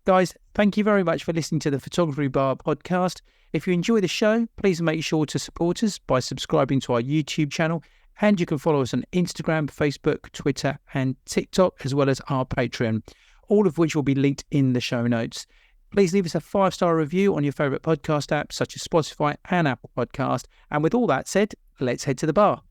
Guys, thank you very much for listening to the Photography Bar podcast. If you enjoy the show, please make sure to support us by subscribing to our YouTube channel, and you can follow us on Instagram, Facebook, Twitter and TikTok, as well as our Patreon, all of which will be linked in the show notes. Please leave us a 5-star review on your favourite podcast apps such as Spotify and Apple Podcast. And with all that said, let's head to the bar.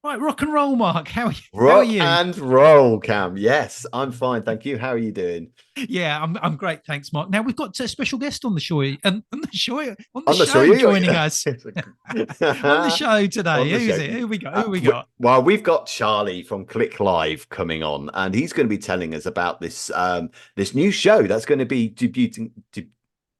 Right, rock and roll, Mark. How are you? Rock and roll, Cam. Yes, I'm fine, thank you. How are you doing? Yeah, I'm great, thanks, Mark. Now we've got a special guest on the show, on the show joining us on the show today. Who is it? Who we got? Well, we've got Charlie from Click Live coming on, and he's going to be telling us about this this new show that's going to be debuting.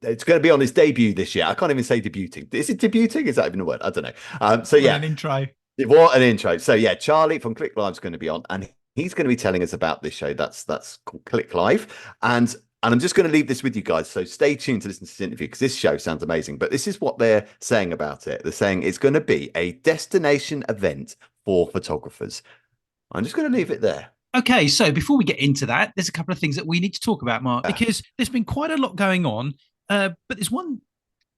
It's going to be on his debut this year. I can't even say debuting. Is it debuting? Is that even a word? I don't know. So yeah, an intro. What an intro. So yeah, Charlie from Click Live is going to be on, and he's going to be telling us about this show that's called Click Live. And I'm just going to leave this with you guys. So stay tuned to listen to this interview because this show sounds amazing. But this is what they're saying about it. They're saying it's going to be a destination event for photographers. I'm just going to leave it there. Okay, so before we get into that, there's a couple of things that we need to talk about, Mark, because there's been quite a lot going on. But there's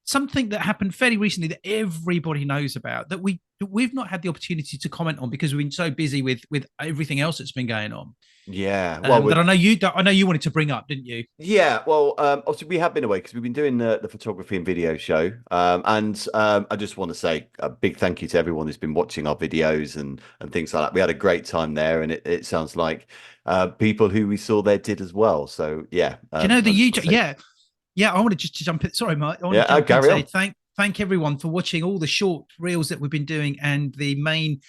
something that happened fairly recently that everybody knows about that we've not had the opportunity to comment on because we've been so busy with everything else that's been going on. Yeah, well, that I know you wanted to bring up, didn't you? Yeah, well, obviously we have been away because we've been doing the photography and video show, and I just want to say a big thank you to everyone who's been watching our videos and things like that. We had a great time there, and it sounds like people who we saw there did as well. So yeah, do you know the YouTube? Yeah, I want to just jump in. Sorry, Mark. Carry on. Thank everyone for watching all the short reels that we've been doing and the main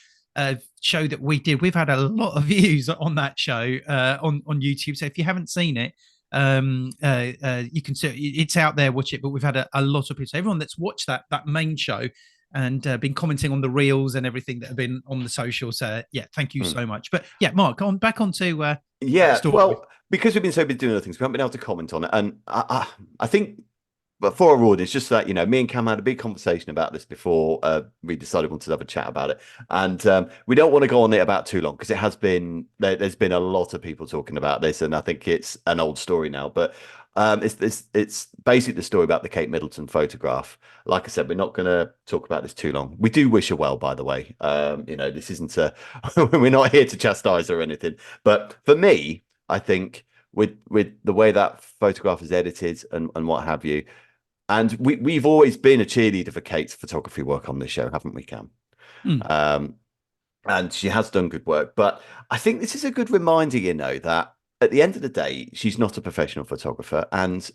show that we did. We've had a lot of views on that show on YouTube. So if you haven't seen it, you can see it's out there. Watch it. But we've had a lot of people. So everyone that's watched that main show and been commenting on the reels and everything that have been on the socials. Yeah, thank you so much. But yeah, Mark, back onto well, because we've been so busy doing other things, we haven't been able to comment on it. And I think, but for our audience, just that, me and Cam had a big conversation about this before we decided we wanted to have a chat about it. And we don't want to go on it about too long because it has been, there's been a lot of people talking about this, and I think it's an old story now. But it's basically the story about the Kate Middleton photograph. Like I said, we're not going to talk about this too long. We do wish her well, by the way. This isn't we're not here to chastise her or anything. But for me, I think with the way that photograph is edited and what have you, and we've always been a cheerleader for Kate's photography work on this show, haven't we, Cam? And she has done good work. But I think this is a good reminder, that at the end of the day, she's not a professional photographer. And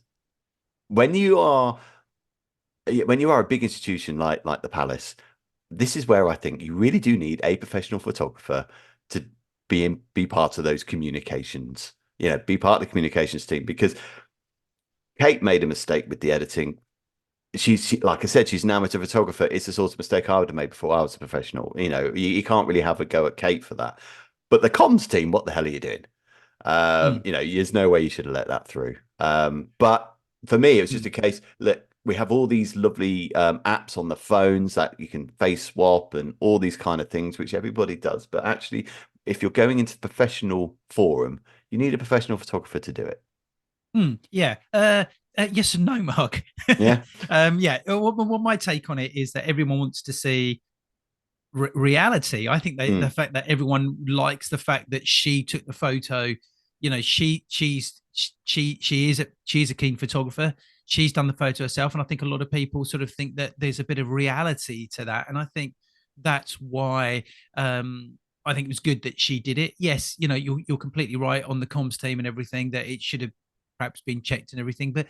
when you are a big institution like the Palace, this is where I think you really do need a professional photographer to be part of those communications, be part of the communications team, because Kate made a mistake with the editing. She like I said, she's an amateur photographer. It's the sort of mistake I would have made before I was a professional. You can't really have a go at Kate for that. But the comms team, what the hell are you doing? There's no way you should have let that through. But for me, it was just a case that we have all these lovely apps on the phones that you can face swap and all these kind of things, which everybody does. But actually, if you're going into the professional forum, you need a professional photographer to do it. Yes and no, Mark. Yeah. What my take on it is that everyone wants to see reality. I think the fact that everyone likes the fact that she took the photo, she is a keen photographer. She's done the photo herself, and I think a lot of people sort of think that there's a bit of reality to that, and I think that's why I think it was good that she did it. Yes, you're completely right on the comms team and everything, that it should have perhaps been checked and everything. But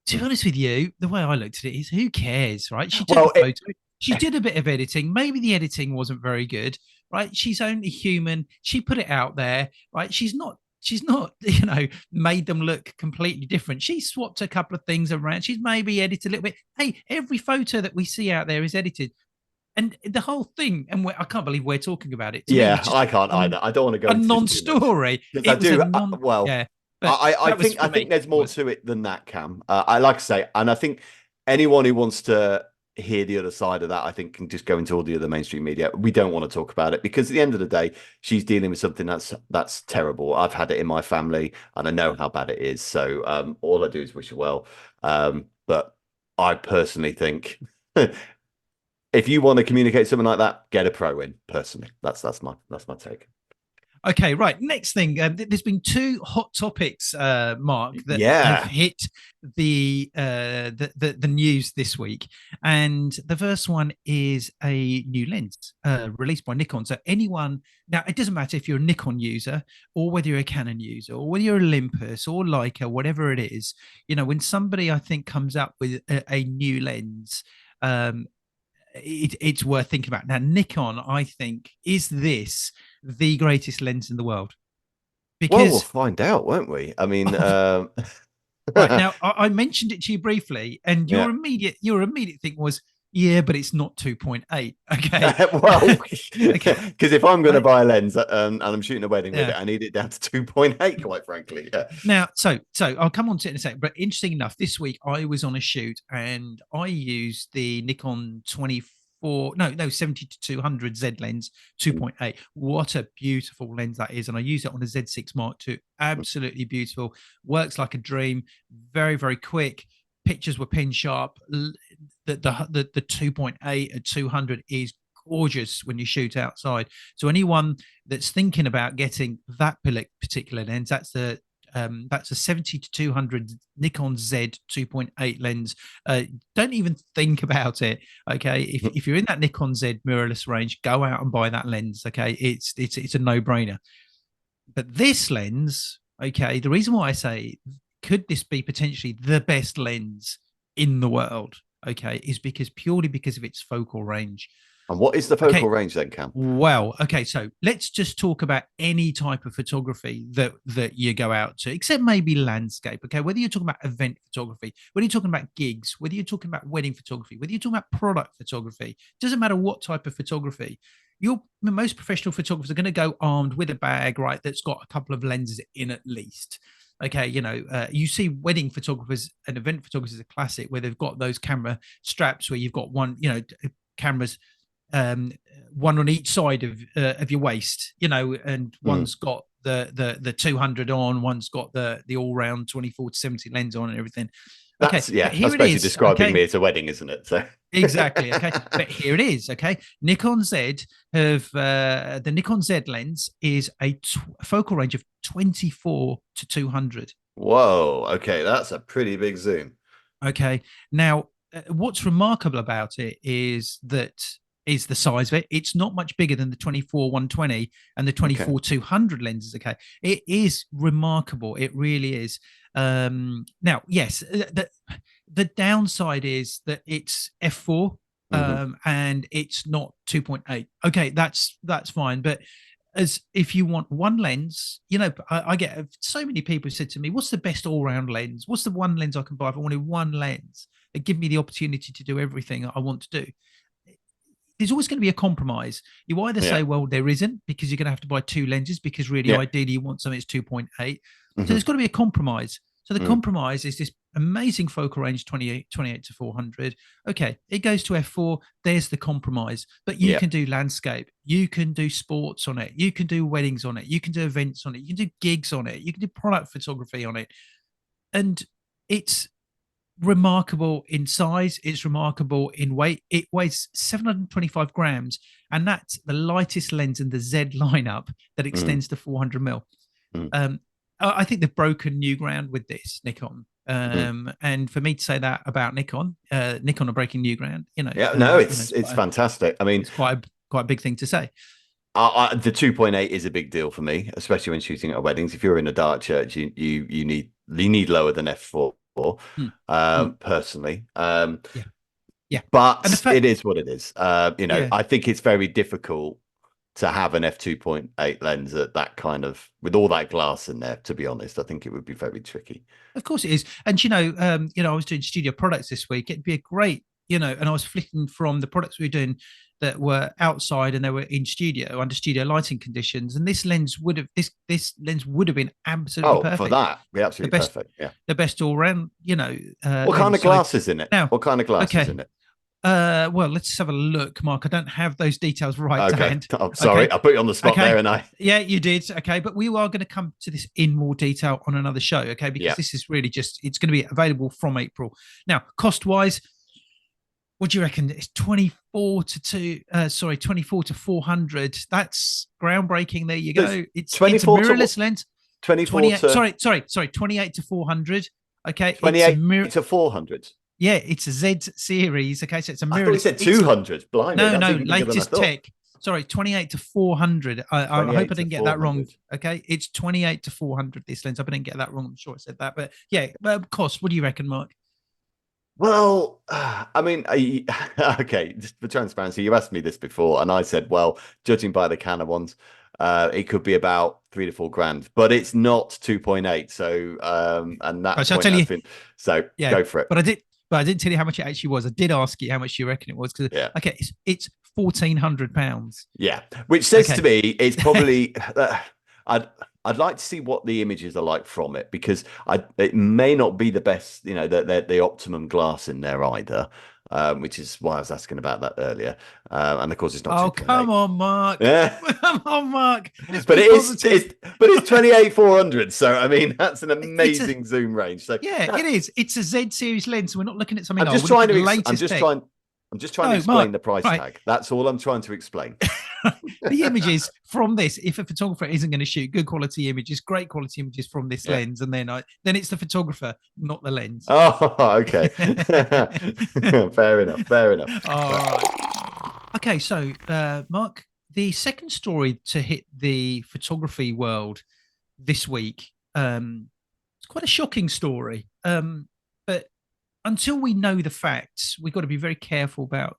to be honest with you, the way I looked at it is, who cares, right? She took a photo. She did a bit of editing. Maybe the editing wasn't very good, right? She's only human. She put it out there, right? She's not, made them look completely different. She swapped a couple of things around. She's maybe edited a little bit. Hey, every photo that we see out there is edited. And the whole thing, and I can't believe we're talking about it. To me, it was Yeah, just I can't either. I don't want to go a into this too much non-story. because I It was a do. non. Well, Yeah, but I that was think for me. there's It more was. to it than that, Cam. I like to say, and I think anyone who wants to hear the other side of that, I think, can just go into all the other mainstream media. We don't want to talk about it because at the end of the day, she's dealing with something that's terrible. I've had it in my family, and I know how bad it is. So all I do is wish her well. But I personally think if you want to communicate something like that, get a pro in. Personally, that's my take. Okay, right. Next thing, there's been two hot topics, Mark, that have Yeah. hit the news this week, and the first one is a new lens released by Nikon. So anyone now, it doesn't matter if you're a Nikon user or whether you're a Canon user or whether you're Olympus or Leica, whatever it is. When somebody I think comes up with a new lens. It's worth thinking about. Now, Nikon, I think, is this the greatest lens in the world? Well, we'll Because find out, won't we? I mean, right now, I mentioned it to you briefly, and yeah. your immediate thing was, yeah, but it's not 2.8. Okay, Well, okay, because if I'm going to buy a lens and I'm shooting a wedding with yeah. it, I need it down to 2.8, quite frankly. Yeah. Now, so I'll come on to it in a second. But interesting enough, this week I was on a shoot and I used the Nikon 70 to 200 Z lens 2.8. What a beautiful lens that is, and I use it on a Z6 Mark II. Absolutely beautiful. Works like a dream. Very very quick. Pictures were pin sharp. The 2.8 at 200 is gorgeous when you shoot outside. So anyone that's thinking about getting that particular lens, that's a 70 to 200 Nikon Z 2.8 lens. Don't even think about it. Okay, if you're in that Nikon Z mirrorless range, go out and buy that lens. Okay, it's a no brainer. But this lens, okay, the reason why I say could this be potentially the best lens in the world, okay, is purely because of its focal range. And what is the Okay, focal range then, Cam? well, okay, so let's just talk about any type of photography that you go out to, except maybe landscape. Okay, whether you're talking about event photography, whether you're talking about gigs, whether you're talking about wedding photography, whether you're talking about product photography, doesn't matter what type of photography. Most professional photographers are going to go armed with a bag, right? That's got a couple of lenses in at least. Okay, you see wedding photographers and event photographers is a classic where they've got those camera straps where you've got one, cameras one on each side of your waist, and one's got the 200 on, one's got the all round 24 to 70 lens on and everything. Okay, That's but here that's it basically is. describing Okay, me at a wedding, isn't it? So exactly. Okay, but here it is. Okay, Nikon Z have the Nikon Z lens is a focal range of 24 to 200. whoa, okay, that's a pretty big zoom. Okay, now what's remarkable about it is the size of it. It's not much bigger than the 24 120 and the 24 200 lenses. Okay, it is remarkable. It really is. Now, yes, the downside is that it's f4 and it's not 2.8. Okay, that's fine, but as if you want one lens, I get so many people said to me, what's the best all-round lens? What's the one lens I can buy if I wanted one lens that give me the opportunity to do everything I want to do? There's always going to be a compromise. You either Yeah. say, well, there isn't, because you're going to have to buy two lenses, because really, Yeah. ideally, you want something that's 2.8. So there's got to be a compromise. So the compromise is this amazing focal range, 28 to 400. Okay, it goes to f4. There's the compromise. But you can do landscape. You can do sports on it. You can do weddings on it. You can do events on it. You can do gigs on it. You can do product photography on it. And it's remarkable in size. It's remarkable in weight. It weighs 725 grams, and that's the lightest lens in the Z lineup that extends to 400 mil. I think they've broken new ground with this Nikon. And for me to say that about Nikon are breaking new ground. It's fantastic. I mean, it's quite a big thing to say. The 2.8 is a big deal for me, especially when shooting at weddings. If you're in a dark church, you need lower than f4. Personally, yeah. But it is what it is. I think it's very difficult to have an f2.8 lens at that kind of, with all that glass in there. To be honest, I think it would be very tricky. Of course it is. And I was doing studio products this week. It'd be a great, and I was flicking from the products we were doing that were outside and they were in studio under studio lighting conditions, and this lens would have been absolutely Oh, for perfect. that, be The absolutely best, perfect. Yeah. the best all round, What kind lens. of glass is in it? Now, What kind of glass is okay, in it? well, let's have a look, Mark. I don't have those details right to Okay. hand. I'm Okay, sorry. I put you on the spot okay, there, and I. yeah, you did. Okay, but we are going to come to this in more detail on another show. Okay, because Yeah. this is really just it's going to be available from April. Now, cost wise, what do you reckon? It's 24 to 400. That's groundbreaking. There you go. It's a 24 to mirrorless lens. 24 28. to Sorry. 28 to 400. Okay, it's a 28 mirror. to 400. Yeah, it's a Z series. Okay, so it's a I thought you mirrorless. said 200. Blimey, No, that's no, even bigger than I latest thought. tech. Sorry, 28 to 400. I hope 28 I to didn't get that wrong. 400. Okay, it's 28 to 400. This lens. I hope I didn't get that wrong. I'm sure I said that, but yeah, cost. What do you reckon, Mark? Well, I mean, okay, just for transparency, you asked me this before, and I said, well, judging by the Canon ones, it could be about 3 to 4 grand, but it's not 2.8. So, and that Right, so I'll point tell has you. been, so Yeah, go for it. but I didn't tell you how much it actually was. I did ask you how much you reckon it was because Yeah. okay, it's £1,400. Yeah, which says to Okay. me it's probably I'd like to see what the images are like from it, because it may not be the best, the optimum glass in there either, which is why I was asking about that earlier. And of course, it's not Oh, 2.8. come on, Mark. Yeah, Come on, Mark. Let's but be positive. it's 28-400. So I mean, that's an It's a amazing zoom range. So Yeah, it is. It's a Z series lens. We're not looking at something I'm old. just We're trying looking at to the latest tech. I'm just trying to No, explain Mark. the price Right. tag. That's all I'm trying to explain. The images from this, if a photographer isn't going to shoot good quality images, great quality images from this Yeah. lens, and then it's the photographer, not the lens. Oh, okay. Fair enough. Fair enough. All right. Okay, so Mark, the second story to hit the photography world this week, it's quite a shocking story. But until we know the facts, we've got to be very careful about,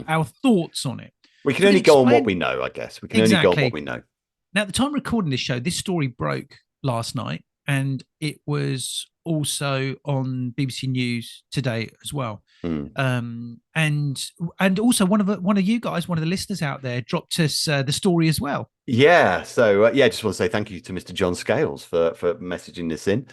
our thoughts on it. We can So only go on what we know, I guess. We can only go on what we know. Now, at the time of recording this show, this story broke last night, and it was also on BBC News today as well. And also one of you guys, one of the listeners out there, dropped us the story as well. Yeah. So just want to say thank you to Mr. John Scales for messaging this in.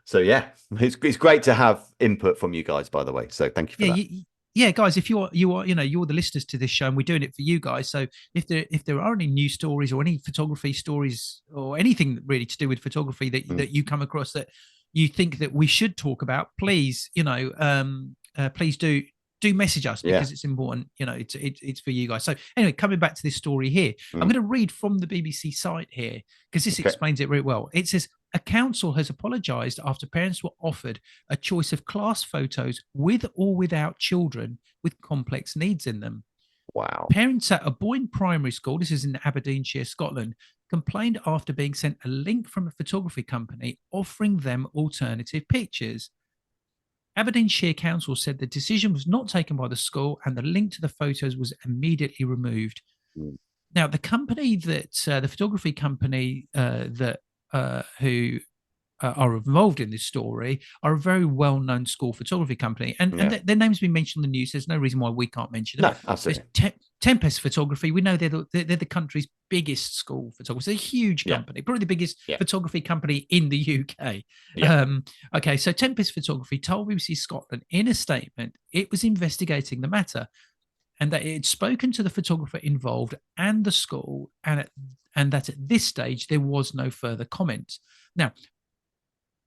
So yeah, it's great to have input from you guys, by the way. So thank you for that. Yeah, guys, if you're the listeners to this show, and we're doing it for you guys. So if there are any news stories or any photography stories or anything really to do with photography that you come across that you think that we should talk about, please, please do message us, because it's important. It's for you guys. So anyway, coming back to this story here, I'm going to read from the BBC site here, because this explains it very well. It says, a council has apologised after parents were offered a choice of class photos with or without children with complex needs in them. Wow. Parents at a Boyne primary school, this is in Aberdeenshire, Scotland, complained after being sent a link from a photography company offering them alternative pictures. Aberdeenshire Council said the decision was not taken by the school, and the link to the photos was immediately removed. Now, the company the photography company who are involved in this story are a very well-known school photography company, and their name's been mentioned in the news. There's no reason why we can't mention them. No, absolutely. Tempest Photography, we know they're the country's biggest school photography. It's a huge company, probably the biggest photography company in the UK. Okay, so Tempest Photography told BBC Scotland in a statement it was investigating the matter, and that it had spoken to the photographer involved and the school, and that at this stage there was no further comment. Now,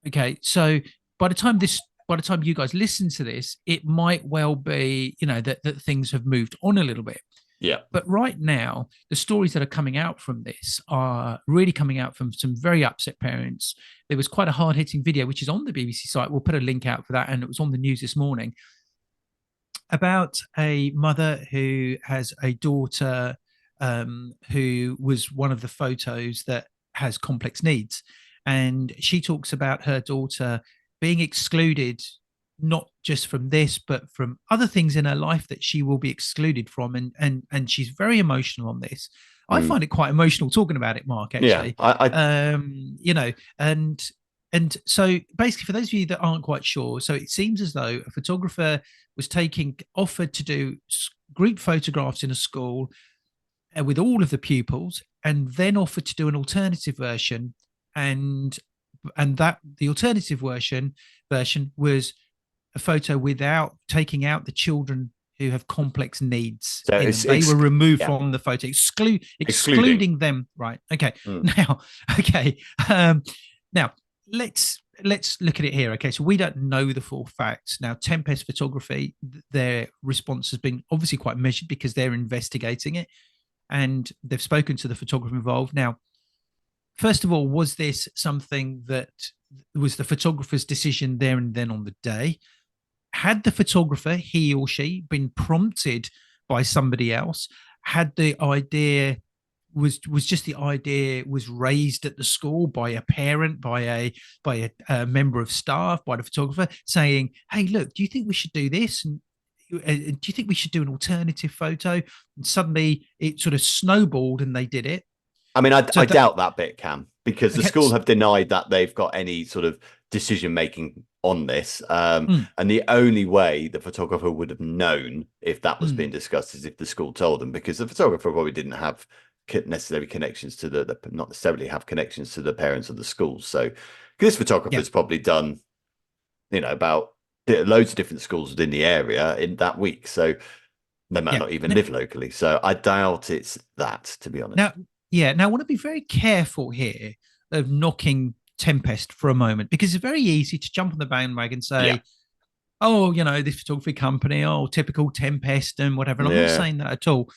okay, so by the time you guys listen to this, it might well be, that things have moved on a little bit. Yeah. But right now, the stories that are coming out from this are really coming out from some very upset parents. There was quite a hard-hitting video, which is on the BBC site. We'll put a link out for that, and it was on the news this morning, about a mother who has a daughter who was one of the photos that has complex needs. And she talks about her daughter being excluded, not just from this, but from other things in her life that she will be excluded from. And she's very emotional on this. I find it quite emotional talking about it, Mark, actually. Yeah, And so basically, for those of you that aren't quite sure, so it seems as though a photographer was offered to do group photographs in a school with all of the pupils, and then offered to do an alternative version, and that the alternative version was a photo without taking out the children who have complex needs So in it's them. They were removed yeah, from the photo, excluding. excluding them. Right. Okay. Mm. Now, okay. Now let's look at it here. Okay. So we don't know the full facts. Now, Tempest Photography, their response has been obviously quite measured because they're investigating it and they've spoken to the photographer involved. Now, first of all, was this something that was the photographer's decision there and then on the day? Had the photographer, he or she, been prompted by somebody else? Had the idea was just the idea was raised at the school by a parent, by a member of staff, by the photographer, saying, "Hey, look, do you think we should do this? And do you think we should do an alternative photo?" And suddenly it sort of snowballed, and they did it. I mean, So I doubt that bit, Cam, because the okay, school have denied that they've got any sort of decision making on this. And the only way the photographer would have known if that was being discussed is if the school told them, because the photographer probably didn't have necessarily connections to not necessarily have connections to the parents of the schools. So this photographer's probably done, about loads of different schools within the area in that week. So they might not even live locally. So I doubt it's that, to be honest. Now I want to be very careful here of knocking Tempest for a moment, because it's very easy to jump on the bandwagon and say, "Oh, this photography company, oh, typical Tempest and whatever." And I'm not saying that at all.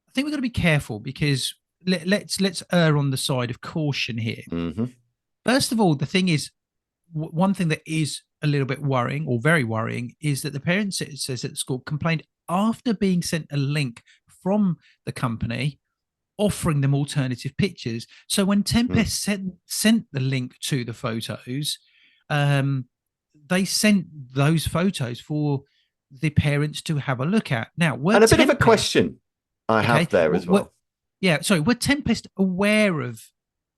I think we've got to be careful because let's err on the side of caution here. First of all, the thing is, one thing that is a little bit worrying, or very worrying, is that the parents, it says at the school, complained after being sent a link from the company offering them alternative pictures. So when Tempest sent the link to the photos, they sent those photos for the parents to have a look at. Now, and a bit of a question I have there as well. Were Tempest aware of?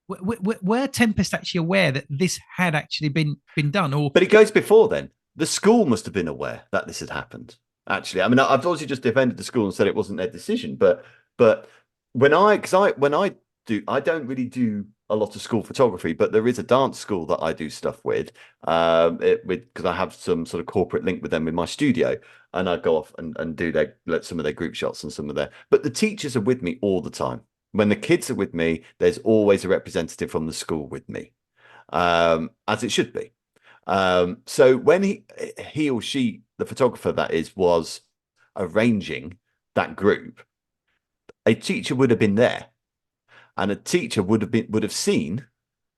Were Tempest actually aware that this had actually been done? Or but it goes before then. The school must have been aware that this had happened. Actually, I mean, I've obviously just defended the school and said it wasn't their decision, but when I don't really do a lot of school photography, but there is a dance school that I do stuff with, because I have some sort of corporate link with them in my studio, and I go off and do some of their group shots and some of their. But the teachers are with me all the time. When the kids are with me, there's always a representative from the school with me, as it should be. So when he or she, the photographer that is, was arranging that group, a teacher would have been there, and a teacher would have seen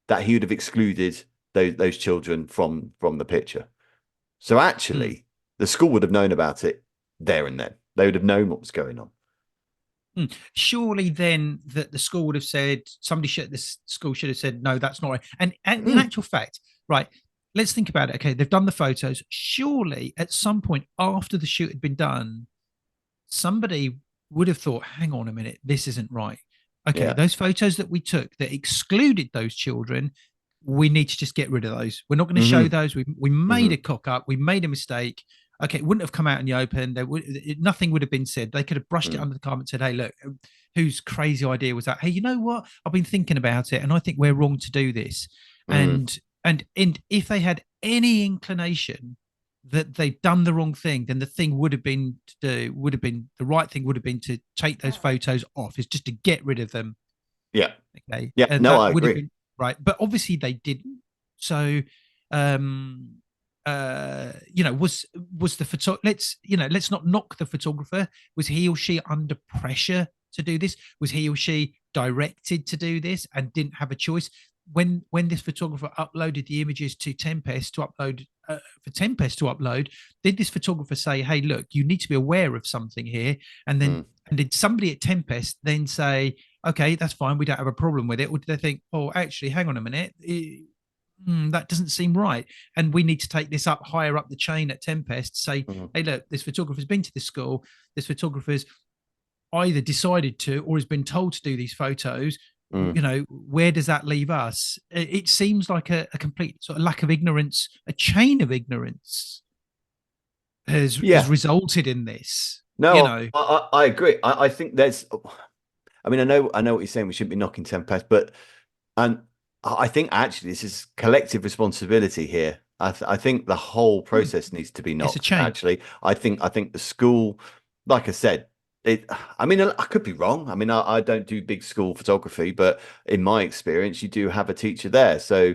that he would have excluded those children from the picture. So actually, the school would have known about it there and then. They would have known what was going on. Surely then that the school would have said, the school should have said, "No, that's not right." And in actual fact, right, let's think about it. Okay, they've done the photos. Surely at some point after the shoot had been done, somebody would have thought, "Hang on a minute, this isn't right." Okay, those photos that we took that excluded those children, we need to just get rid of those. We're not going to show those. We made a cock up. We made a mistake. Okay, it wouldn't have come out in the open. Nothing would have been said. They could have brushed it under the carpet and said, "Hey, look, whose crazy idea was that? Hey, you know what? I've been thinking about it, and I think we're wrong to do this." And if they had any inclination that they've done the wrong thing, then the thing the right thing would have been to take those photos off, is just to get rid of them. Yeah. Okay. Yeah. And no, I agree. Right, but obviously they didn't. So, was the photo? Let's not knock the photographer. Was he or she under pressure to do this? Was he or she directed to do this and didn't have a choice? When this photographer uploaded the images to Tempest to upload, did this photographer say, "Hey, look, you need to be aware of something here"? And then and did somebody at Tempest then say, "Okay, that's fine, we don't have a problem with it"? Or did they think, "Oh, actually, hang on a minute, that doesn't seem right, and we need to take this up higher up the chain at Tempest"? Say, "Hey, look, this photographer's been to this school. This photographer's either decided to or has been told to do these photos. Where does that leave us?" It seems like a complete sort of lack of ignorance, a chain of ignorance has resulted in this. You No, know, I agree. I think there's. I mean, I know what you're saying. We shouldn't be knocking Tempest, but and I think actually this is collective responsibility here. I think the whole mm, process needs to be it's a knocked. chain. Actually, I think the school, like I said, it. I mean, I could be wrong. I mean, I don't do big school photography, but in my experience, you do have a teacher there, so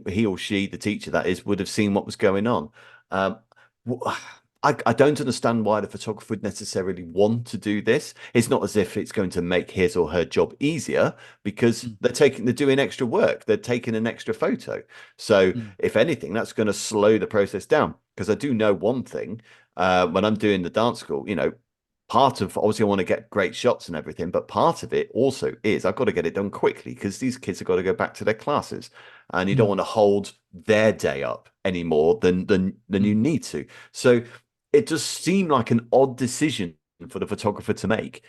he or she, the teacher that is, would have seen what was going on. Um, I don't understand why the photographer would necessarily want to do this. It's not as if it's going to make his or her job easier because Mm, they're doing extra work. They're taking an extra photo. So mm, if anything, that's going to slow the process down. Because I do know one thing, when I'm doing the dance school, part of obviously I want to get great shots and everything, but part of it also is I've got to get it done quickly because these kids have got to go back to their classes, and you don't mm, want to hold their day up any more than you mm, need to. So it does seem like an odd decision for the photographer to make,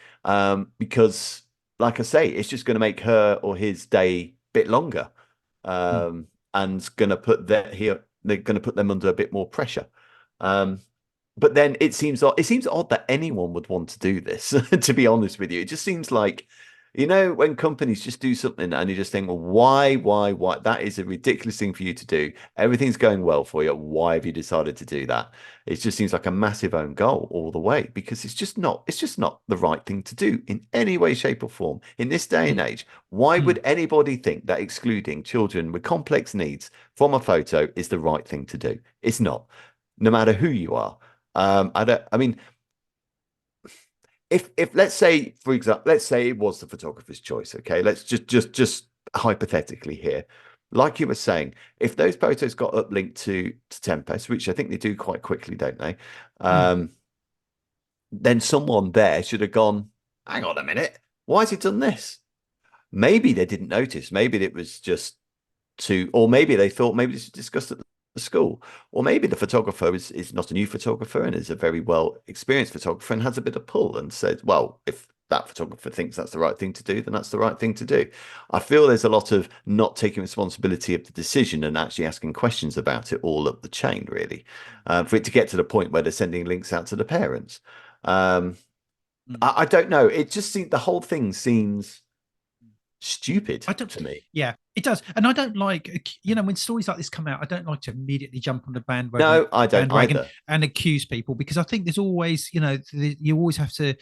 because, like I say, it's just going to make her or his day a bit longer, mm, and going to put they're going to put them under a bit more pressure. Um, but then it seems odd that anyone would want to do this, to be honest with you. It just seems like, when companies just do something and you just think, well, why? That is a ridiculous thing for you to do. Everything's going well for you. Why have you decided to do that? It just seems like a massive own goal all the way, because it's just not the right thing to do in any way, shape, or form in this day and mm, age. Why mm. would anybody think that excluding children with complex needs from a photo is the right thing to do? It's not, no matter who you are. I mean, if let's say, for example, let's say it was the photographer's choice. Okay, let's just hypothetically here, like you were saying, if those photos got uplinked to Tempest, which I think they do quite quickly, don't they? Mm, Um, then someone there should have gone, hang on a minute, why has he done this? Maybe they didn't notice. Maybe it was just or maybe they thought maybe this is discussed at the school, or maybe the photographer is not a new photographer and is a very well experienced photographer and has a bit of pull and said, well, if that photographer thinks that's the right thing to do, then that's the right thing to do. I feel there's a lot of not taking responsibility of the decision and actually asking questions about it all up the chain, really, for it to get to the point where they're sending links out to the parents. Um, mm. I don't know. It just seems the whole thing seems stupid I don't. to me. Yeah, it does, and I don't like, when stories like this come out. I don't like to immediately jump on the No, I don't bandwagon either. and accuse people, because I think there's always, you always have to,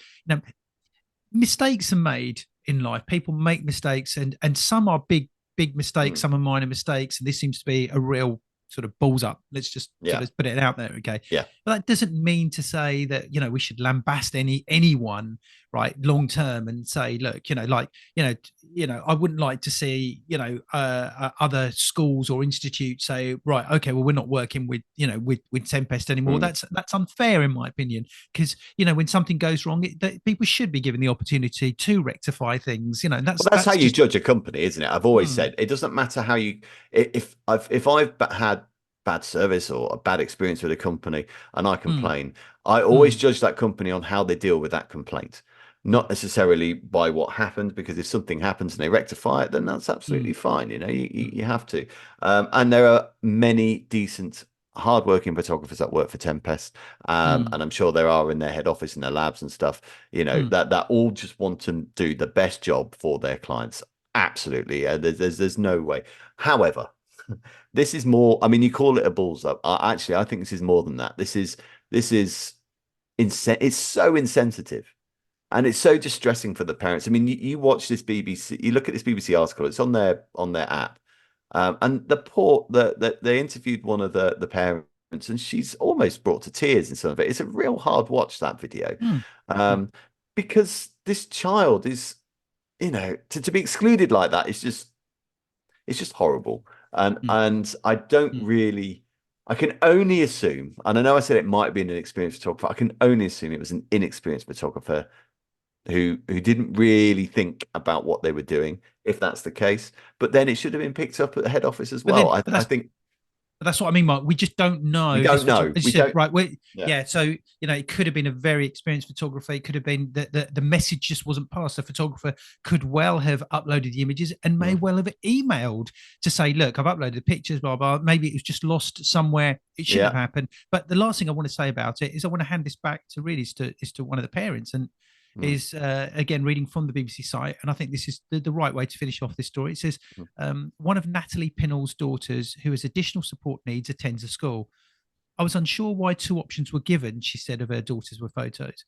mistakes are made in life. People make mistakes, and some are big mistakes, Mm, some are minor mistakes, and this seems to be a real sort of balls up. Let's just sort yeah. of put it out there, okay? Yeah. But that doesn't mean to say that we should lambast anyone, right, long term, and say, look, like, I wouldn't like to see, other schools or institutes say, right, okay, well, we're not working with, with Tempest anymore. Mm. That's unfair, in my opinion, because when something goes wrong, people should be given the opportunity to rectify things. Well, that's how That's you just. judge a company, isn't it? I've always Hmm, said it doesn't matter how you if I've had bad service or a bad experience with a company and I hmm, complain, I always hmm, judge that company on how they deal with that complaint, not necessarily by what happened. Because if something happens and they rectify it, then that's hmm, absolutely fine. hmm, You have to. And there are many decent, hardworking photographers that work for Tempest, hmm, and I'm sure there are in their head office and their labs and stuff. hmm, That all just want to do the best job for their clients. Absolutely. There's no way. However, this is more. I mean, you call it a balls up. Actually, I think this is more than that. This is it's so insensitive, and it's so distressing for the parents. I mean, you watch this BBC, you look at this BBC article. It's on their app, and they interviewed one of the parents, and she's almost brought to tears in some of it. It's a real hard watch, that video, hmm, hmm, um, because this child is, to be excluded like that is just it's just horrible. And hmm, and I don't hmm. really. I can only assume, and I know I said it might be an inexperienced photographer. I can only assume it was an inexperienced photographer who didn't really think about what they were doing, if that's the case. But then it should have been picked up at the head office as But well. then, I but I that's think that's what I mean, Mark. We just don't know. We don't know. As you We said, don't. right? Yeah. Yeah. So it could have been a very experienced photographer. It could have been that the message just wasn't passed. The photographer could well have uploaded the images and may well have emailed to say, "Look, I've uploaded the pictures, blah blah." Maybe it was just lost somewhere. It shouldn't have happened. But the last thing I want to say about it is I want to hand this back to really is to one of the parents, and is again reading from the BBC site, and I think this is the right way to finish off this story. It says one of Natalie Pinnell's daughters, who has additional support needs, attends a school. I was unsure why two options were given, she said, of her daughters were photos.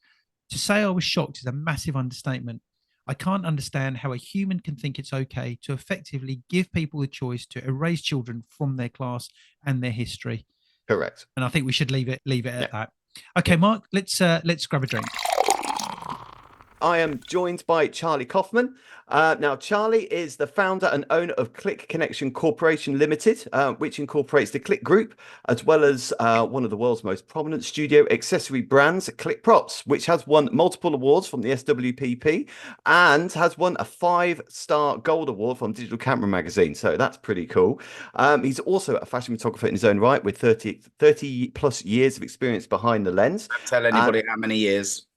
To say I was shocked is a massive understatement. I can't understand how a human can think it's okay to effectively give people the choice to erase children from their class and their history. Correct. And I think we should leave it at that. Okay, Mark, let's grab a drink. I am joined by Charlie Kaufman. Now, Charlie is the founder and owner of Click Connection Corporation Limited, which incorporates the Click Group, as well as one of the world's most prominent studio accessory brands, Click Props, which has won multiple awards from the SWPP and has won a 5-star gold award from Digital Camera Magazine. So that's pretty cool. He's also a fashion photographer in his own right with 30 plus years of experience behind the lens. Don't tell anybody how many years.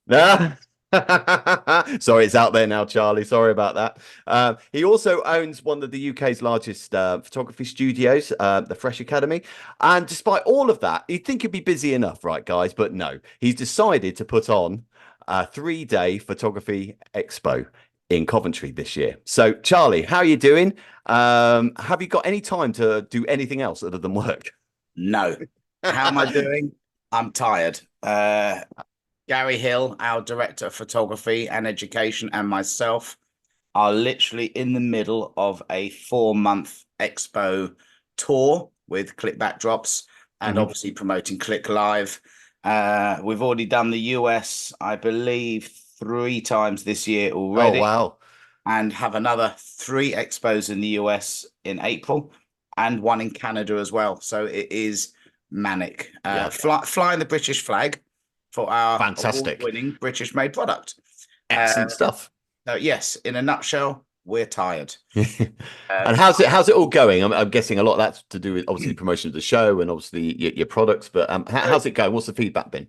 Sorry, it's out there now, Charlie. Sorry about that. He also owns one of the UK's largest photography studios, the Fresh Academy. And despite all of that, you'd think he'd be busy enough, right, guys? But no, he's decided to put on a 3-day photography expo in Coventry this year. So, Charlie, how are you doing? Have you got any time to do anything else other than work? No. How am I doing? I'm tired. Gary Hill, our director of photography and education, and myself are literally in the middle of a 4-month expo tour with Click Backdrops and obviously promoting Click Live. We've already done the US, I believe, 3 times this year already. Oh, wow. And have another 3 expos in the US in April and 1 in Canada as well. So it is manic. Flying the British flag for our fantastic award-winning British-made product. Excellent stuff. Yes, in a nutshell, we're tired. And how's it all going? I'm guessing a lot of that's to do with obviously the promotion of the show and obviously your products. But how's it going? What's the feedback been?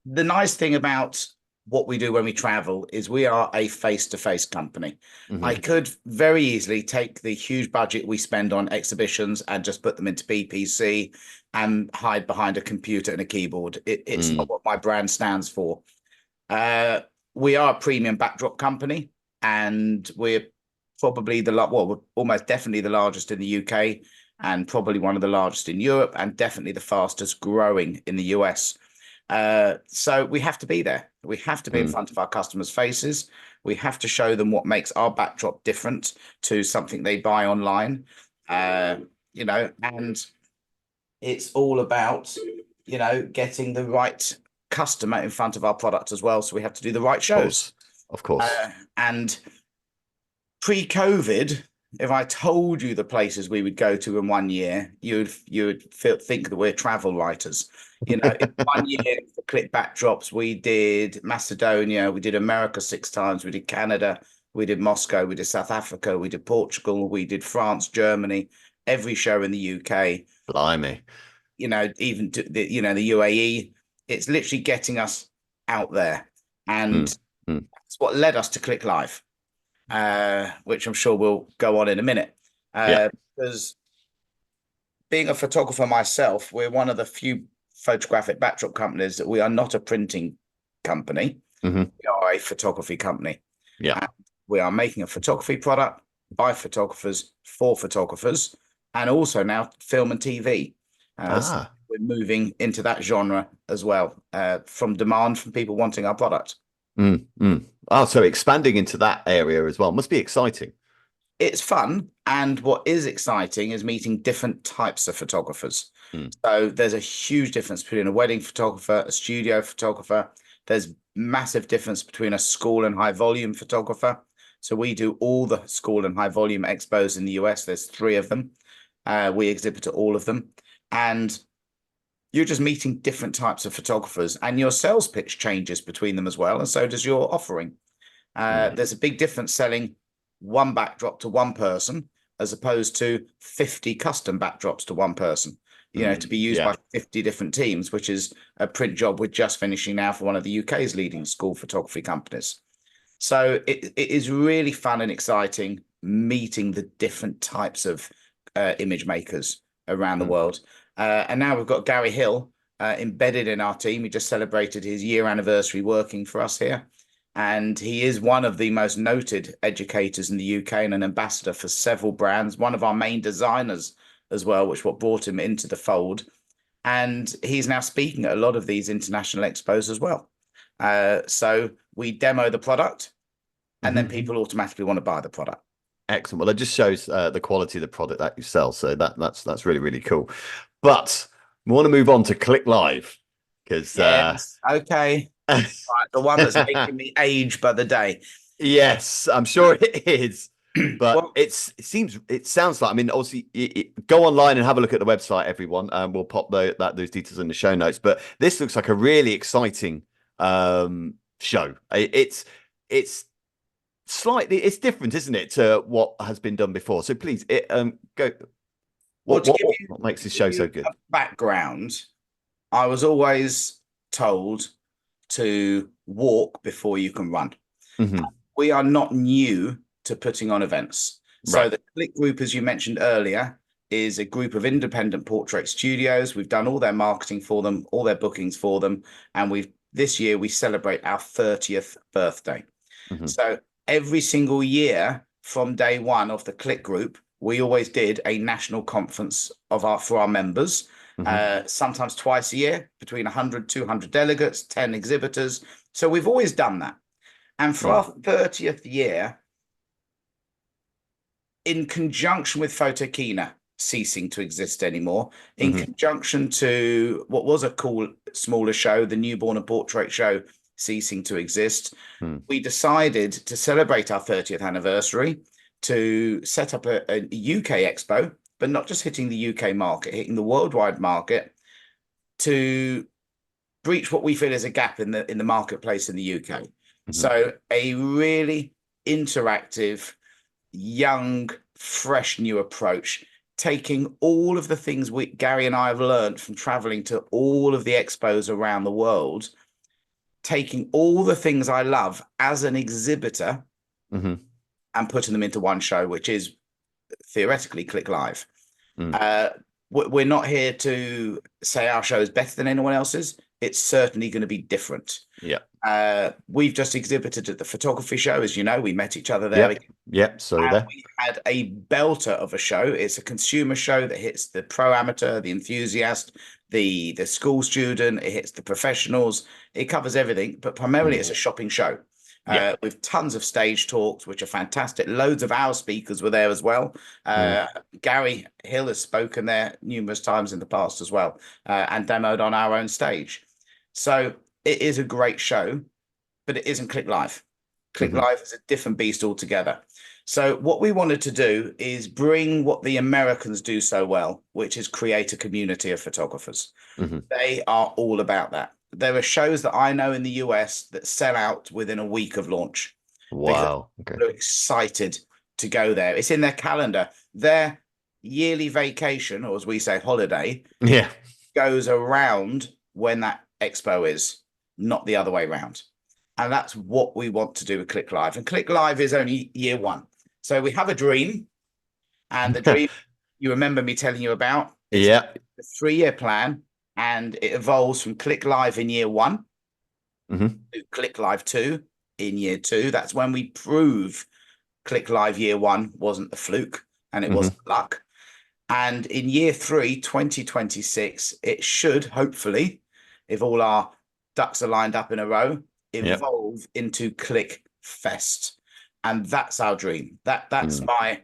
The nice thing about what we do when we travel is we are a face-to-face company. I could very easily take the huge budget we spend on exhibitions and just put them into PPC and hide behind a computer and a keyboard. It's not what my brand stands for. We are a premium backdrop company, and we're probably we're almost definitely the largest in the UK, and probably one of the largest in Europe, and definitely the fastest growing in the US. So we have to be there. We have to be in front of our customers' faces. We have to show them what makes our backdrop different to something they buy online. And it's all about, getting the right customer in front of our product as well. So we have to do the right shows. Of course. And pre-COVID, if I told you the places we would go to in 1 year, you would think that we're travel writers. In 1 year for Click Backdrops, we did Macedonia, we did America 6 times, we did Canada, we did Moscow, we did South Africa, we did Portugal, we did France, Germany, every show in the UK. Blimey. Even to the UAE. It's literally getting us out there, and that's what led us to Click Live, which I'm sure we'll go on in a minute. Because being a photographer myself, we're one of the few photographic backdrop companies that we are not a printing company. We are a photography company. And we are making a photography product by photographers for photographers, and also now film and TV. So we're moving into that genre as well, from demand from people wanting our product. Oh, so expanding into that area as well must be exciting. It's fun, and what is exciting is meeting different types of photographers. So there's a huge difference between a wedding photographer, a studio photographer. There's massive difference between a school and high volume photographer. So we do all the school and high volume expos in the US. There's 3 of them. We exhibit at all of them, and you're just meeting different types of photographers, and your sales pitch changes between them as well, and so does your offering. There's a big difference selling 1 backdrop to 1 person as opposed to 50 custom backdrops to 1 person. to be used by 50 different teams, which is a print job we're just finishing now for one of the UK's leading school photography companies. So it is really fun and exciting meeting the different types of image makers around the world. And now we've got Gary Hill embedded in our team. He just celebrated his year anniversary working for us here. And he is one of the most noted educators in the UK and an ambassador for several brands, one of our main designers as well, which what brought him into the fold. And he's now speaking at a lot of these international expos as well. So we demo the product and then people automatically want to buy the product. Excellent. Well, it just shows the quality of the product that you sell. So that's really, really cool. But we want to move on to Click Live because okay. Right, the one that's making me age by the day. Yes, I'm sure it is. But well, it sounds like, I mean, obviously, go online and have a look at the website, everyone. We'll pop those details in the show notes. But this looks like a really exciting show. It's slightly, it's different, isn't it, to what has been done before? So please, go. What makes this show so good? Background. I was always told to walk before you can run. We are not new to putting on events. So the Click Group, as you mentioned earlier, is a group of independent portrait studios. We've done all their marketing for them, all their bookings for them, and this year we celebrate our 30th birthday. So every single year from day one of the Click Group, we always did a national conference for our members, sometimes twice a year, between 100, 200 delegates, 10 exhibitors. So we've always done that. And for our 30th year, in conjunction with Photokina ceasing to exist anymore, in conjunction to what was a cool, smaller show, the Newborn and Portrait Show ceasing to exist, we decided to celebrate our 30th anniversary to set up a UK expo, but not just hitting the UK market, hitting the worldwide market, to breach what we feel is a gap in the marketplace in the UK. So a really interactive, young, fresh new approach, taking all of the things Gary and I have learned from traveling to all of the expos around the world, taking all the things I love as an exhibitor and putting them into one show, which is theoretically Click Live. We're not here to say our show is better than anyone else's. It's certainly going to be different. We've just exhibited at the Photography Show, as you know. We met each other there. So there. We had a belter of a show. It's a consumer show that hits the pro amateur, the enthusiast, the school student. It hits the professionals. It covers everything, but primarily it's a shopping show. With tons of stage talks, which are fantastic. Loads of our speakers were there as well. Gary Hill has spoken there numerous times in the past as well, and demoed on our own stage. So it is a great show, but it isn't Click Live. Click Live is a different beast altogether. So what we wanted to do is bring what the Americans do so well, which is create a community of photographers. They are all about that. There are shows that I know in the US that sell out within a week of launch. Wow. They're excited to go there. It's in their calendar. Their yearly vacation, or as we say, holiday, goes around when that expo is, not the other way around. And that's what we want to do with Click Live. And Click Live is only year one. So we have a dream. And the dream you remember me telling you about is the 3-year plan. And it evolves from Click Live in year one to Click Live 2 in year 2. That's when we prove Click Live year 1 wasn't a fluke and it wasn't luck. And in year 3, 2026, it should hopefully, if all our ducks are lined up in a row, evolve into Click Fest. And that's our dream. That's my,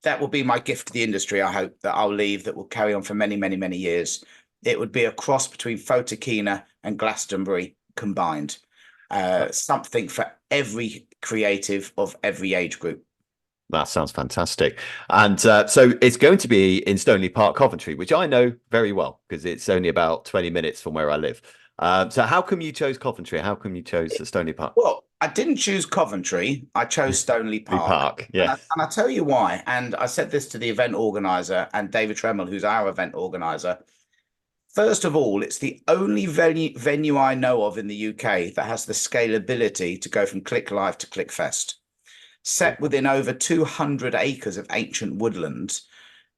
that will be my gift to the industry. I hope that I'll leave, that will carry on for many, many, many years. It would be a cross between Photokina and Glastonbury combined. Something for every creative of every age group. That sounds fantastic. And so it's going to be in Stoneleigh Park, Coventry, which I know very well because it's only about 20 minutes from where I live. So how come you chose Coventry? How come you chose Stoneleigh Park? Well, I didn't choose Coventry. I chose Stoneleigh Park. Yeah. And I tell you why. And I said this to the event organizer and David Tremmell, who's our event organizer. First of all, it's the only venue I know of in the UK that has the scalability to go from Click Live to Click Fest. Set within over 200 acres of ancient woodland,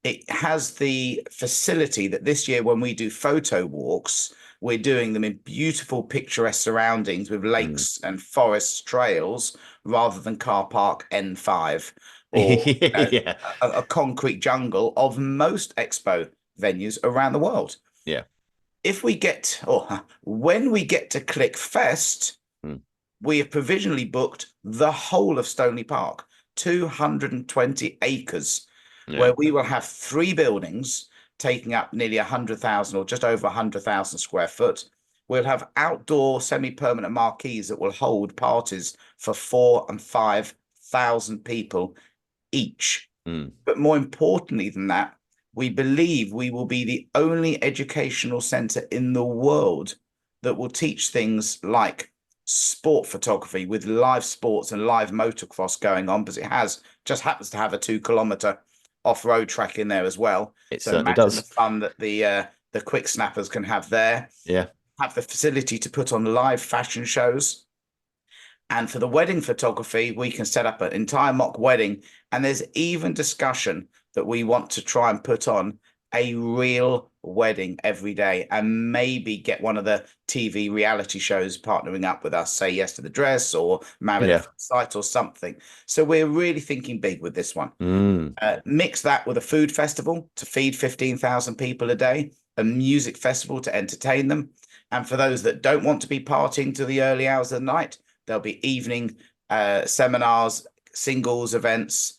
it has the facility that this year, when we do photo walks, we're doing them in beautiful picturesque surroundings with lakes and forest trails rather than car park N5 or Yeah. a concrete jungle of most expo venues around the world. Yeah. If we get, or when we get to Click Fest, we have provisionally booked the whole of Stoneleigh Park, 220 acres, where we will have 3 buildings taking up nearly 100,000 or just over 100,000 square foot. We'll have outdoor semi-permanent marquees that will hold parties for 4,000 and 5,000 people each. But more importantly than that, we believe we will be the only educational centre in the world that will teach things like sport photography with live sports and live motocross going on, because it just happens to have a 2-kilometre off-road track in there as well. It so certainly imagine does. the fun that the quick snappers can have there. Yeah. Have the facility to put on live fashion shows. And for the wedding photography, we can set up an entire mock wedding. And there's even discussion that we want to try and put on a real wedding every day and maybe get one of the TV reality shows partnering up with us, say Yes to the Dress or Married at First Sight or something. So we're really thinking big with this one. Mix that with a food festival to feed 15,000 people a day, a music festival to entertain them. And for those that don't want to be partying to the early hours of the night, there'll be evening seminars, singles events,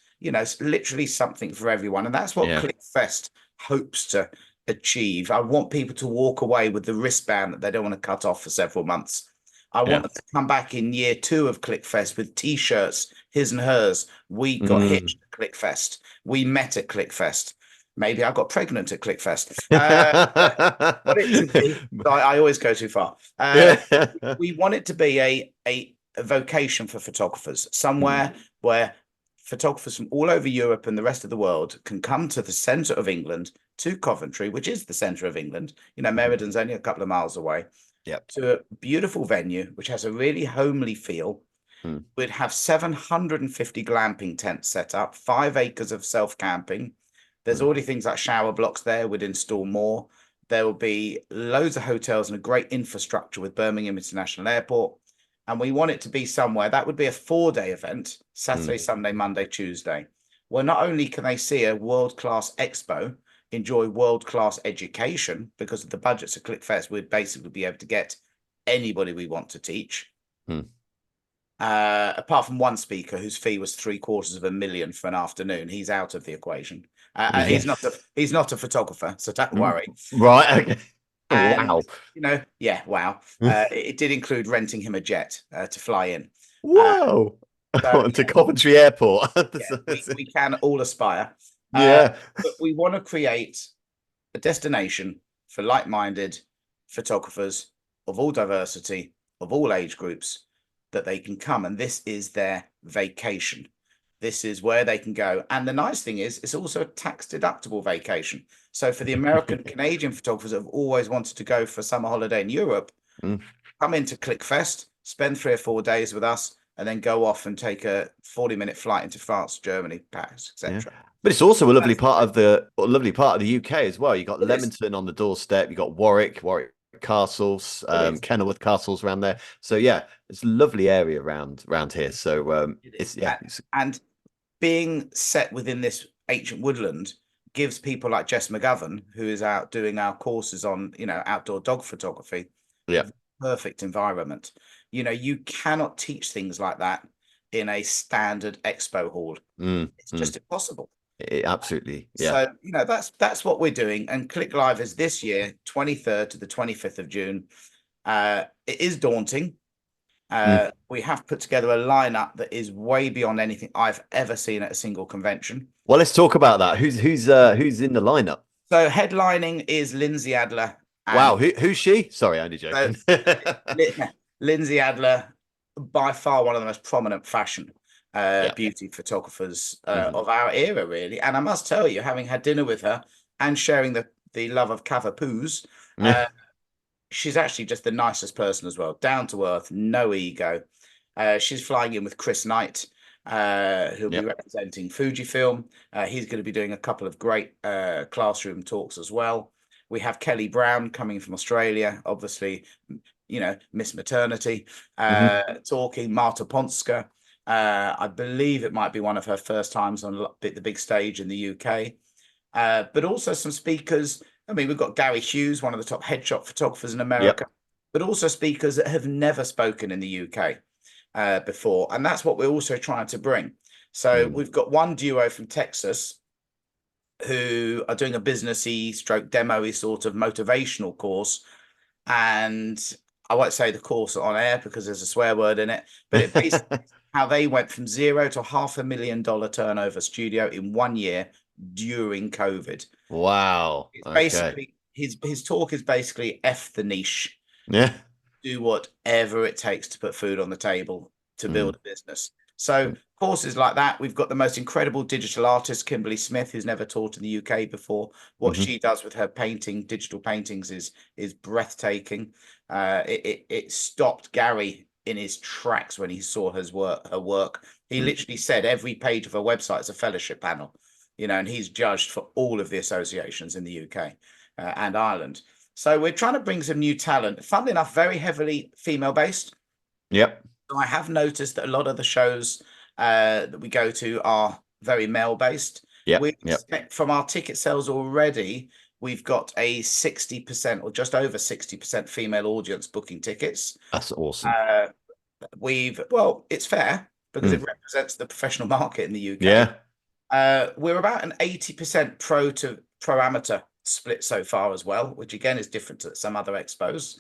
literally something for everyone. And that's what ClickFest hopes to achieve. I want people to walk away with the wristband that they don't want to cut off for several months. I want them to come back in year 2 of ClickFest with T-shirts, his and hers. We got hitched at ClickFest. We met at ClickFest. Maybe I got pregnant at ClickFest. What it to be, I always go too far. We want it to be a vocation for photographers, somewhere where photographers from all over Europe and the rest of the world can come to the centre of England, to Coventry, which is the centre of England. Merredon's only a couple of miles away. To a beautiful venue, which has a really homely feel. We'd have 750 glamping tents set up, 5 acres of self-camping. There's already things like shower blocks there. We'd install more. There will be loads of hotels and a great infrastructure with Birmingham International Airport. And we want it to be somewhere that would be a 4-day event, Saturday, Sunday, Monday, Tuesday, where not only can they see a world-class expo, enjoy world-class education, because of the budgets of ClickFest, we'd basically be able to get anybody we want to teach. Apart from one speaker whose fee was $750,000 for an afternoon. He's out of the equation. He's not a photographer, so don't worry. Right. Okay. And, wow. Wow. It did include renting him a jet to fly in. Whoa. To Coventry Airport. We can all aspire. But we want to create a destination for like-minded photographers of all diversity, of all age groups, that they can come, and this is their vacation. This is where they can go. And the nice thing is, it's also a tax-deductible vacation. So for the American, Canadian photographers that have always wanted to go for a summer holiday in Europe, come into ClickFest, spend 3 or 4 days with us, and then go off and take a 40-minute flight into France, Germany, Paris, etc. But it's also a lovely part of the UK as well. You got Leamington on the doorstep. You got Warwick Castles, Kenilworth Castles around there. So it's a lovely area around here. So and being set within this ancient woodland gives people like Jess McGovern, who is out doing our courses on outdoor dog photography, perfect environment. You cannot teach things like that in a standard expo hall. It's just impossible. Absolutely. So that's what we're doing. And Click Live is this year, 23rd to the 25th of June. It is daunting. We have put together a lineup that is way beyond anything I've ever seen at a single convention. Well, let's talk about that. Who's in the lineup? So headlining is Lindsay Adler. Wow, who's she? Sorry, only joking. Lindsay Adler, by far one of the most prominent fashion beauty photographers of our era, really. And I must tell you, having had dinner with her and sharing the love of cavapoos, she's actually just the nicest person as well. Down to earth, no ego. She's flying in with Chris Knight, who'll be representing Fujifilm. He's going to be doing a couple of great classroom talks as well. We have Kelly Brown coming from Australia, obviously, you know, Miss Maternity, talking. Marta Ponska. I believe it might be one of her first times on the big stage in the UK. But also some speakers. I mean, we've got Gary Hughes, one of the top headshot photographers in America, but also speakers that have never spoken in the UK before. And that's what we're also trying to bring. So we've got one duo from Texas who are doing a businessy stroke demo-y sort of motivational course. And I won't say the course on air because there's a swear word in it, but it basically how they went from zero to $500,000 turnover studio in 1 year during COVID. Wow. It's basically his talk is basically F the niche. Yeah. Do whatever it takes to put food on the table to build a business. So courses like that. We've got the most incredible digital artist, Kimberly Smith, who's never taught in the UK before. What she does with her painting, digital paintings, is breathtaking. It stopped Gary in his tracks when he saw her work. He literally said every page of her website is a fellowship panel, you know, and he's judged for all of the associations in the UK and Ireland. So we're trying to bring some new talent. Funnily enough, very heavily female based. Yep. So I have noticed that a lot of the shows that we go to are very male based. We expect from our ticket sales already, we've got a 60% or just over 60% female audience booking tickets. That's awesome. Well, it's fair because it represents the professional market in the UK. Yeah. We're about an 80% pro to pro amateur split so far as well, which again is different to some other expos.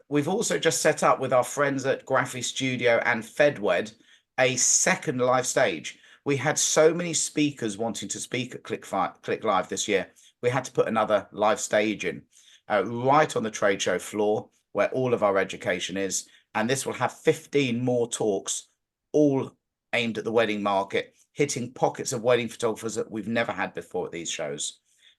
We've also just set up with our friends at Graphy Studio and FedWed a second live stage. We had so many speakers wanting to speak at Click Live this year. We had to put another live stage in right on the trade show floor where all of our education is. And this will have 15 more talks, all aimed at the wedding market, hitting pockets of wedding photographers that we've never had before at these shows.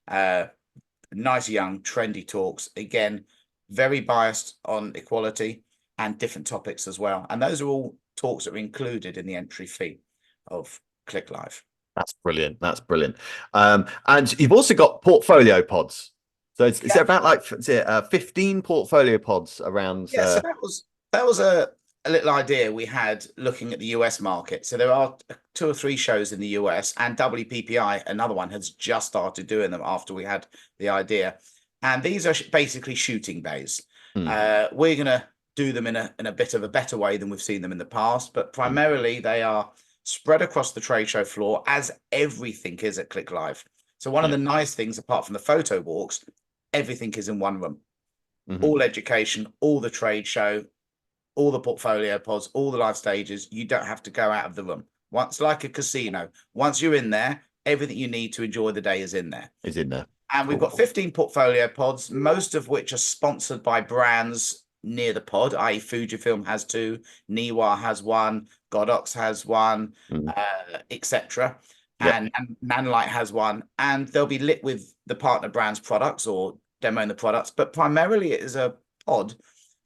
Nice, young, trendy talks. Again, very biased on equality and different topics as well. And those are all talks that are included in the entry fee of Click Live. That's brilliant. That's brilliant. And you've also got portfolio pods. So is there about like 15 portfolio pods around? Yeah, so that was a little idea we had looking at the US market. So there are 2 or 3 shows in the US, and WPPI, another one, has just started doing them after we had the idea. And these are basically shooting bays. We're going to do them in a bit of a better way than we've seen them in the past, but primarily they are spread across the trade show floor, as everything is at Click Live. So one of the nice things, apart from the photo walks, everything is in one room. All education, all the trade show, all the portfolio pods, all the live stages. You don't have to go out of the room. Once, like a casino, once you're in there, everything you need to enjoy the day is in there. And we've got 15 portfolio pods, most of which are sponsored by brands near the pod, i.e. Fujifilm has 2, Niwa has 1, Godox has 1, etc. And Nanlite has 1. And they'll be lit with the partner brands products or demoing the products. But primarily it is a pod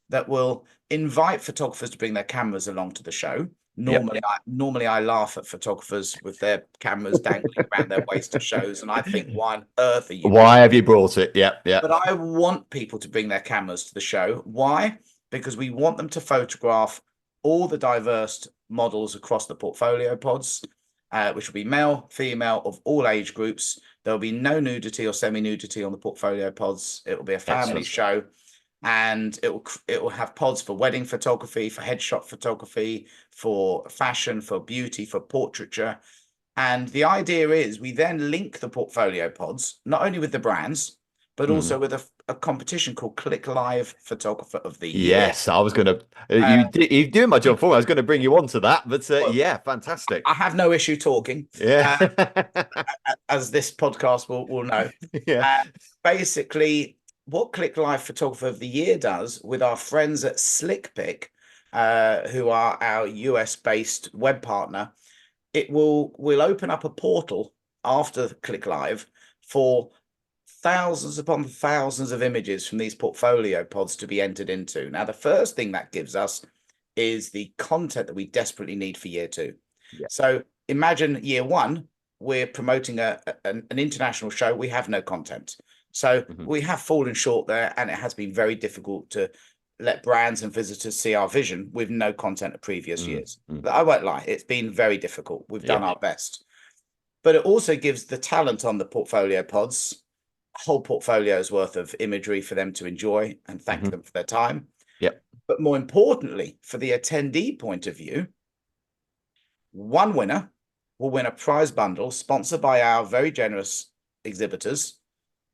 that will invite photographers to bring their cameras along to the show. Normally I laugh at photographers with their cameras dangling around their waist at shows, and I think, why on earth are you? Why have you brought it? But I want people to bring their cameras to the show. Why? Because we want them to photograph all the diverse models across the portfolio pods, which will be male, female, of all age groups. There'll be no nudity or semi-nudity on the portfolio pods. It will be a family show. And it will have pods for wedding photography, for headshot photography, for fashion, for beauty, for portraiture. And the idea is we then link the portfolio pods, not only with the brands, but also with a competition called Click Live Photographer of the Year. Yes, I was going to, you're doing my job for me. I was going to bring you on to that, but yeah, fantastic. I have no issue talking, as this podcast will know. Basically, what Click Live Photographer of the Year does with our friends at SlickPick, who are our US-based web partner, we'll open up a portal after Click Live for thousands upon thousands of images from these portfolio pods to be entered into. Now, the first thing that gives us is the content that we desperately need for year 2. Yeah. So imagine year 1, we're promoting an international show. We have no content. So we have fallen short there, and it has been very difficult to let brands and visitors see our vision with no content of previous years. But I won't lie, it's been very difficult. We've done our best. But it also gives the talent on the portfolio pods a whole portfolio's worth of imagery for them to enjoy, and thank them for their time. Yep. But more importantly, for the attendee point of view, one winner will win a prize bundle sponsored by our very generous exhibitors,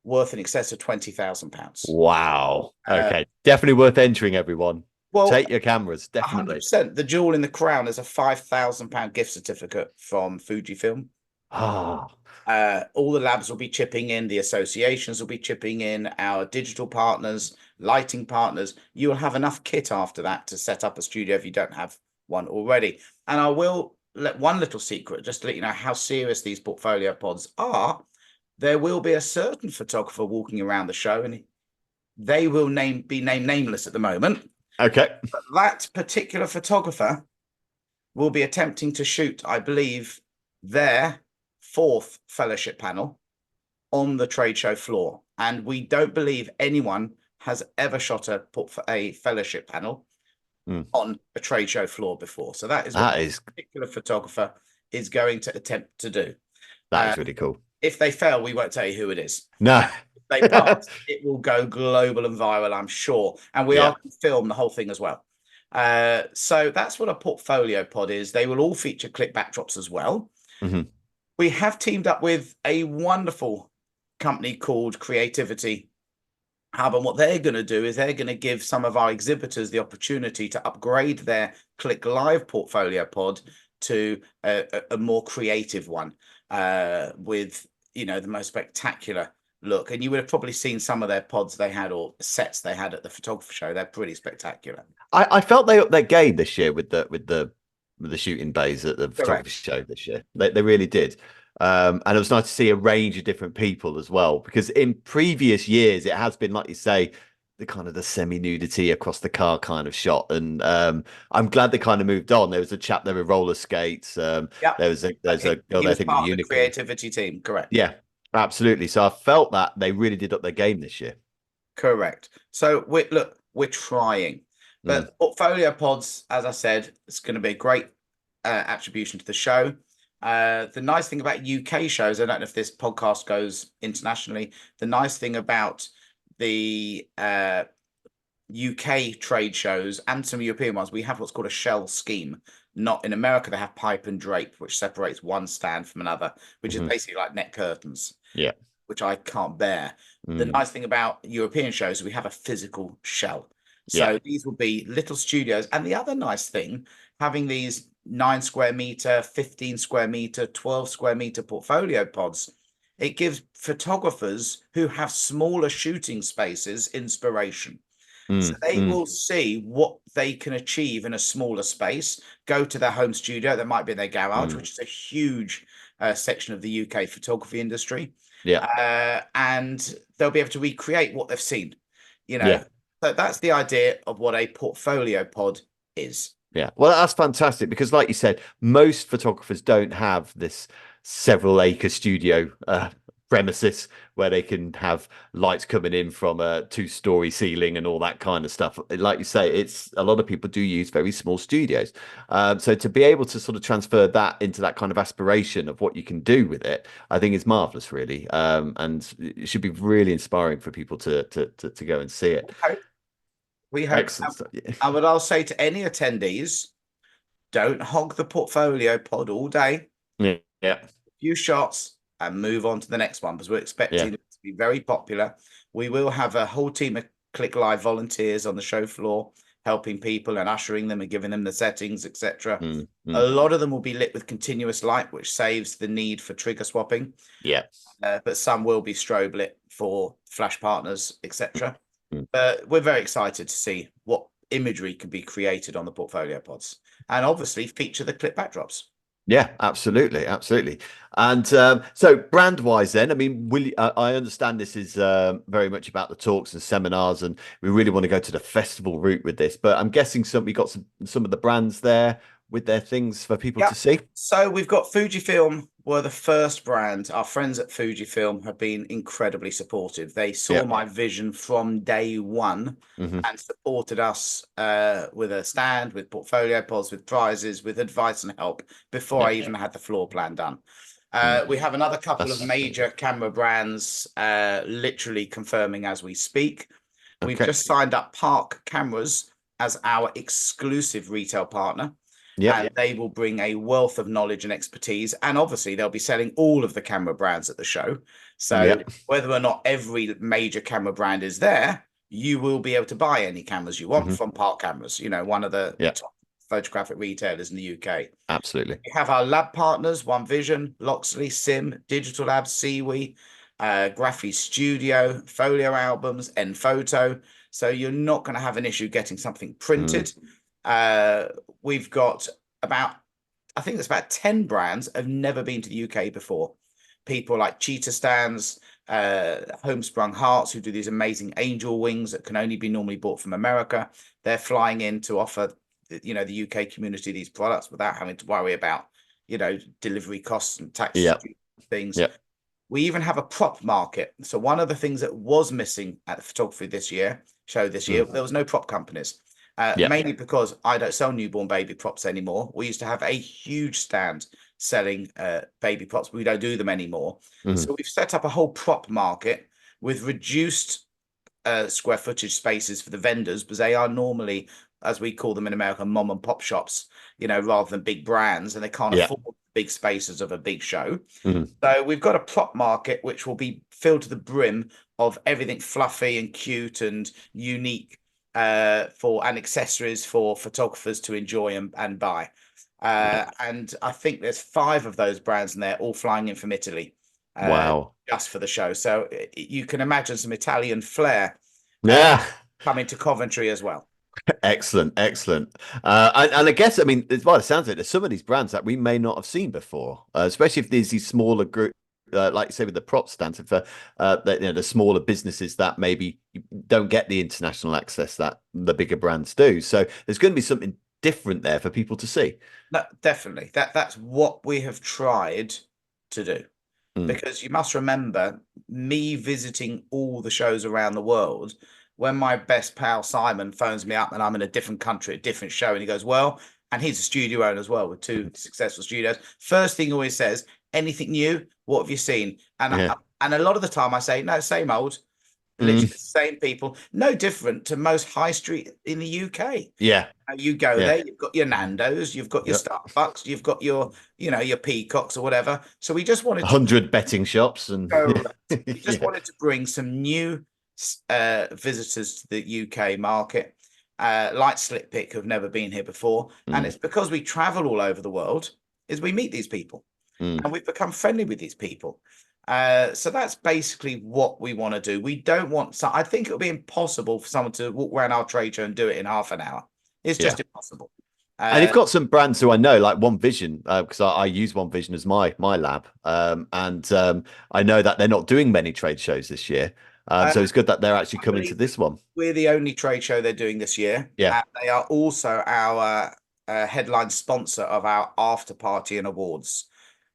worth in excess of £20,000. Wow. Okay. Definitely worth entering, everyone. Well, take your cameras. Definitely. 100%. The jewel in the crown is a £5,000 gift certificate from Fujifilm. Ah. All the labs will be chipping in, the associations will be chipping in, our digital partners, lighting partners. You will have enough kit after that to set up a studio if you don't have one already. And I will let one little secret, just to let you know how serious these portfolio pods are. There will be a certain photographer walking around the show, and they will be named nameless at the moment. Okay. But that particular photographer will be attempting to shoot, I believe, their 4th fellowship panel on the trade show floor. And we don't believe anyone has ever shot a fellowship panel on a trade show floor before. So that is what a particular photographer is going to attempt to do. That is really cool. If they fail, we won't tell you who it is. No. If they pass, it will go global and viral, I'm sure. And we are going to film the whole thing as well. So that's what a portfolio pod is. They will all feature click backdrops as well. We have teamed up with a wonderful company called Creativity Hub, and what they're going to do is they're going to give some of our exhibitors the opportunity to upgrade their Click Live portfolio pod to a more creative one, with, you know, the most spectacular look. And you would have probably seen some of their pods they had, or sets they had at the photography show. They're pretty spectacular. I felt they upped their game this year with the shooting bays at the photography show this year. They really did. And it was nice to see a range of different people as well, because in previous years it has been, like you say, the kind of the semi-nudity across the car kind of shot. And I'm glad they kind of moved on. There was a chap there with roller skates. There's a girl there, I think, with a unicorn. Creativity team, correct? Yeah, absolutely. So I felt that they really did up their game this year. Correct. So we're trying. But portfolio pods, as I said, it's going to be a great attribution to the show. The nice thing about UK shows, I don't know if this podcast goes internationally, the nice thing about the UK trade shows and some European ones, we have what's called a shell scheme. Not in America, they have pipe and drape, which separates one stand from another, which is basically like net curtains. Yeah. Which I can't bear. The nice thing about European shows is we have a physical shell. So these will be little studios. And the other nice thing, having these 9 square meter, 15 square meter, 12 square meter portfolio pods, it gives photographers who have smaller shooting spaces inspiration. So they will see what they can achieve in a smaller space, go to their home studio, that might be their garage, which is a huge section of the UK photography industry. And they'll be able to recreate what they've seen, you know. So that's the idea of what a portfolio pod is. Yeah, well, that's fantastic, because like you said, most photographers don't have this several acre studio premises where they can have lights coming in from a 2-story ceiling and all that kind of stuff. Like you say, it's a lot of people do use very small studios. So to be able to sort of transfer that into that kind of aspiration of what you can do with it, I think is marvelous, really. And it should be really inspiring for people to go and see it. We hope. Excellent. And what I'll say to any attendees, don't hog the portfolio pod all day. Yeah. A few shots and move on to the next one, because we're expecting it to be very popular. We will have a whole team of Click Live volunteers on the show floor, helping people and ushering them and giving them the settings, etc. A lot of them will be lit with continuous light, which saves the need for trigger swapping. But some will be strobe lit for flash partners, etc. We're very excited to see what imagery can be created on the portfolio pods, and obviously feature the clip backdrops. Yeah, absolutely, absolutely. And so, brand-wise, then, I mean, I understand this is very much about the talks and seminars, and we really want to go to the festival route with this. But I'm guessing we got some of the brands there with their things for people to see. So we've got Fujifilm were the first brand. Our friends at Fujifilm have been incredibly supportive. They saw my vision from day one and supported us with a stand, with portfolio pods, with prizes, with advice and help before I even had the floor plan done. We have another couple of major camera brands literally confirming as we speak. We've just signed up Park Cameras as our exclusive retail partner. And they will bring a wealth of knowledge and expertise. And obviously, they'll be selling all of the camera brands at the show. So whether or not every major camera brand is there, you will be able to buy any cameras you want from Park Cameras, you know, one of the top photographic retailers in the UK. Absolutely. We have our lab partners, One Vision, Loxley, Sim, Digital Labs, Seawe, Graphy Studio, Folio Albums, and Photo. So you're not going to have an issue getting something printed. We've got I think there's about 10 brands have never been to the UK before. People like Cheetah Stands, Homesprung Hearts, who do these amazing angel wings that can only be normally bought from America. They're flying in to offer, you know, the UK community these products without having to worry about, you know, delivery costs and tax things. We even have a prop market. So one of the things that was missing at the photography show this year, there was no prop companies. Mainly because I don't sell newborn baby props anymore. We used to have a huge stand selling baby props, but we don't do them anymore. So we've set up a whole prop market with reduced square footage spaces for the vendors, because they are normally, as we call them in America, mom and pop shops, you know, rather than big brands, and they can't afford big spaces of a big show. So we've got a prop market which will be filled to the brim of everything fluffy and cute and unique and accessories for photographers to enjoy and buy. And I think there's 5 of those brands in there, all flying in from Italy. Just for the show. So you can imagine some Italian flair coming to Coventry as well. Excellent. And I guess, I mean, by the sounds of it, there's some of these brands that we may not have seen before, especially if there's these smaller group, like you say with the prop stands, for you know, the smaller businesses that maybe don't get the international access that the bigger brands do. So there's going to be something different there for people to see. No, definitely. That's what we have tried to do. Because you must remember, me visiting all the shows around the world, when my best pal Simon phones me up and I'm in a different country, a different show, and he goes, well, and he's a studio owner as well with 2 successful studios. First thing he always says, anything new? What have you seen? And and a lot of the time I say, no, same old. Literally the same people, no different to most high street in the UK. You go there, you've got your Nando's, you've got your Starbucks, you've got your, you know, your Peacocks or whatever. So we just wanted 100 betting shops, and we just wanted to bring some new visitors to the UK market, like Slippick, who've never been here before. And it's because we travel all over the world, is we meet these people and we've become friendly with these people. So that's basically what we want to do. We don't want I think it'll be impossible for someone to walk around our trade show and do it in half an hour. It's just impossible. And you've got some brands who I know, like One Vision, because I use One Vision as my lab. And I know that they're not doing many trade shows this year. So it's good that they're actually coming to this one. We're the only trade show they're doing this year. And they are also our headline sponsor of our after party and awards.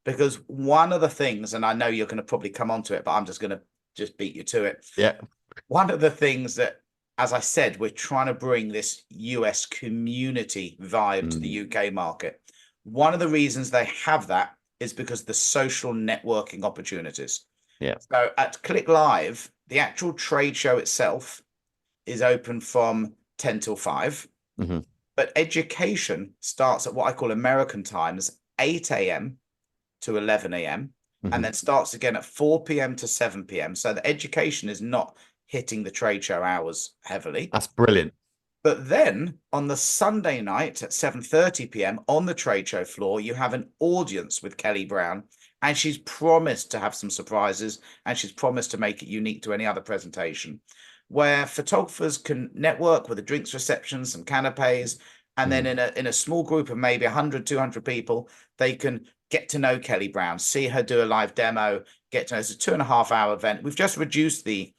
Because one of the things, and I know you're going to probably come onto it, but I'm just going to beat you to it. One of the things that, as I said, we're trying to bring this US community vibe to the UK market. One of the reasons they have that is because the social networking opportunities. So at Click Live, the actual trade show itself is open from 10 till 5. But education starts at what I call American times, 8 a.m. to 11 a.m. and then starts again at 4 p.m. to 7 p.m. So the education is not hitting the trade show hours heavily. That's brilliant. But then on the Sunday night at 7:30 p.m. on the trade show floor, you have an audience with Kelly Brown, and she's promised to have some surprises, and she's promised to make it unique to any other presentation. where photographers can network with a drinks reception, some canapes, and then in a small group of maybe 100, 200 people, they can get to know Kelly Brown, see her do a live demo, get to know. It's a 2.5-hour event. We've just reduced the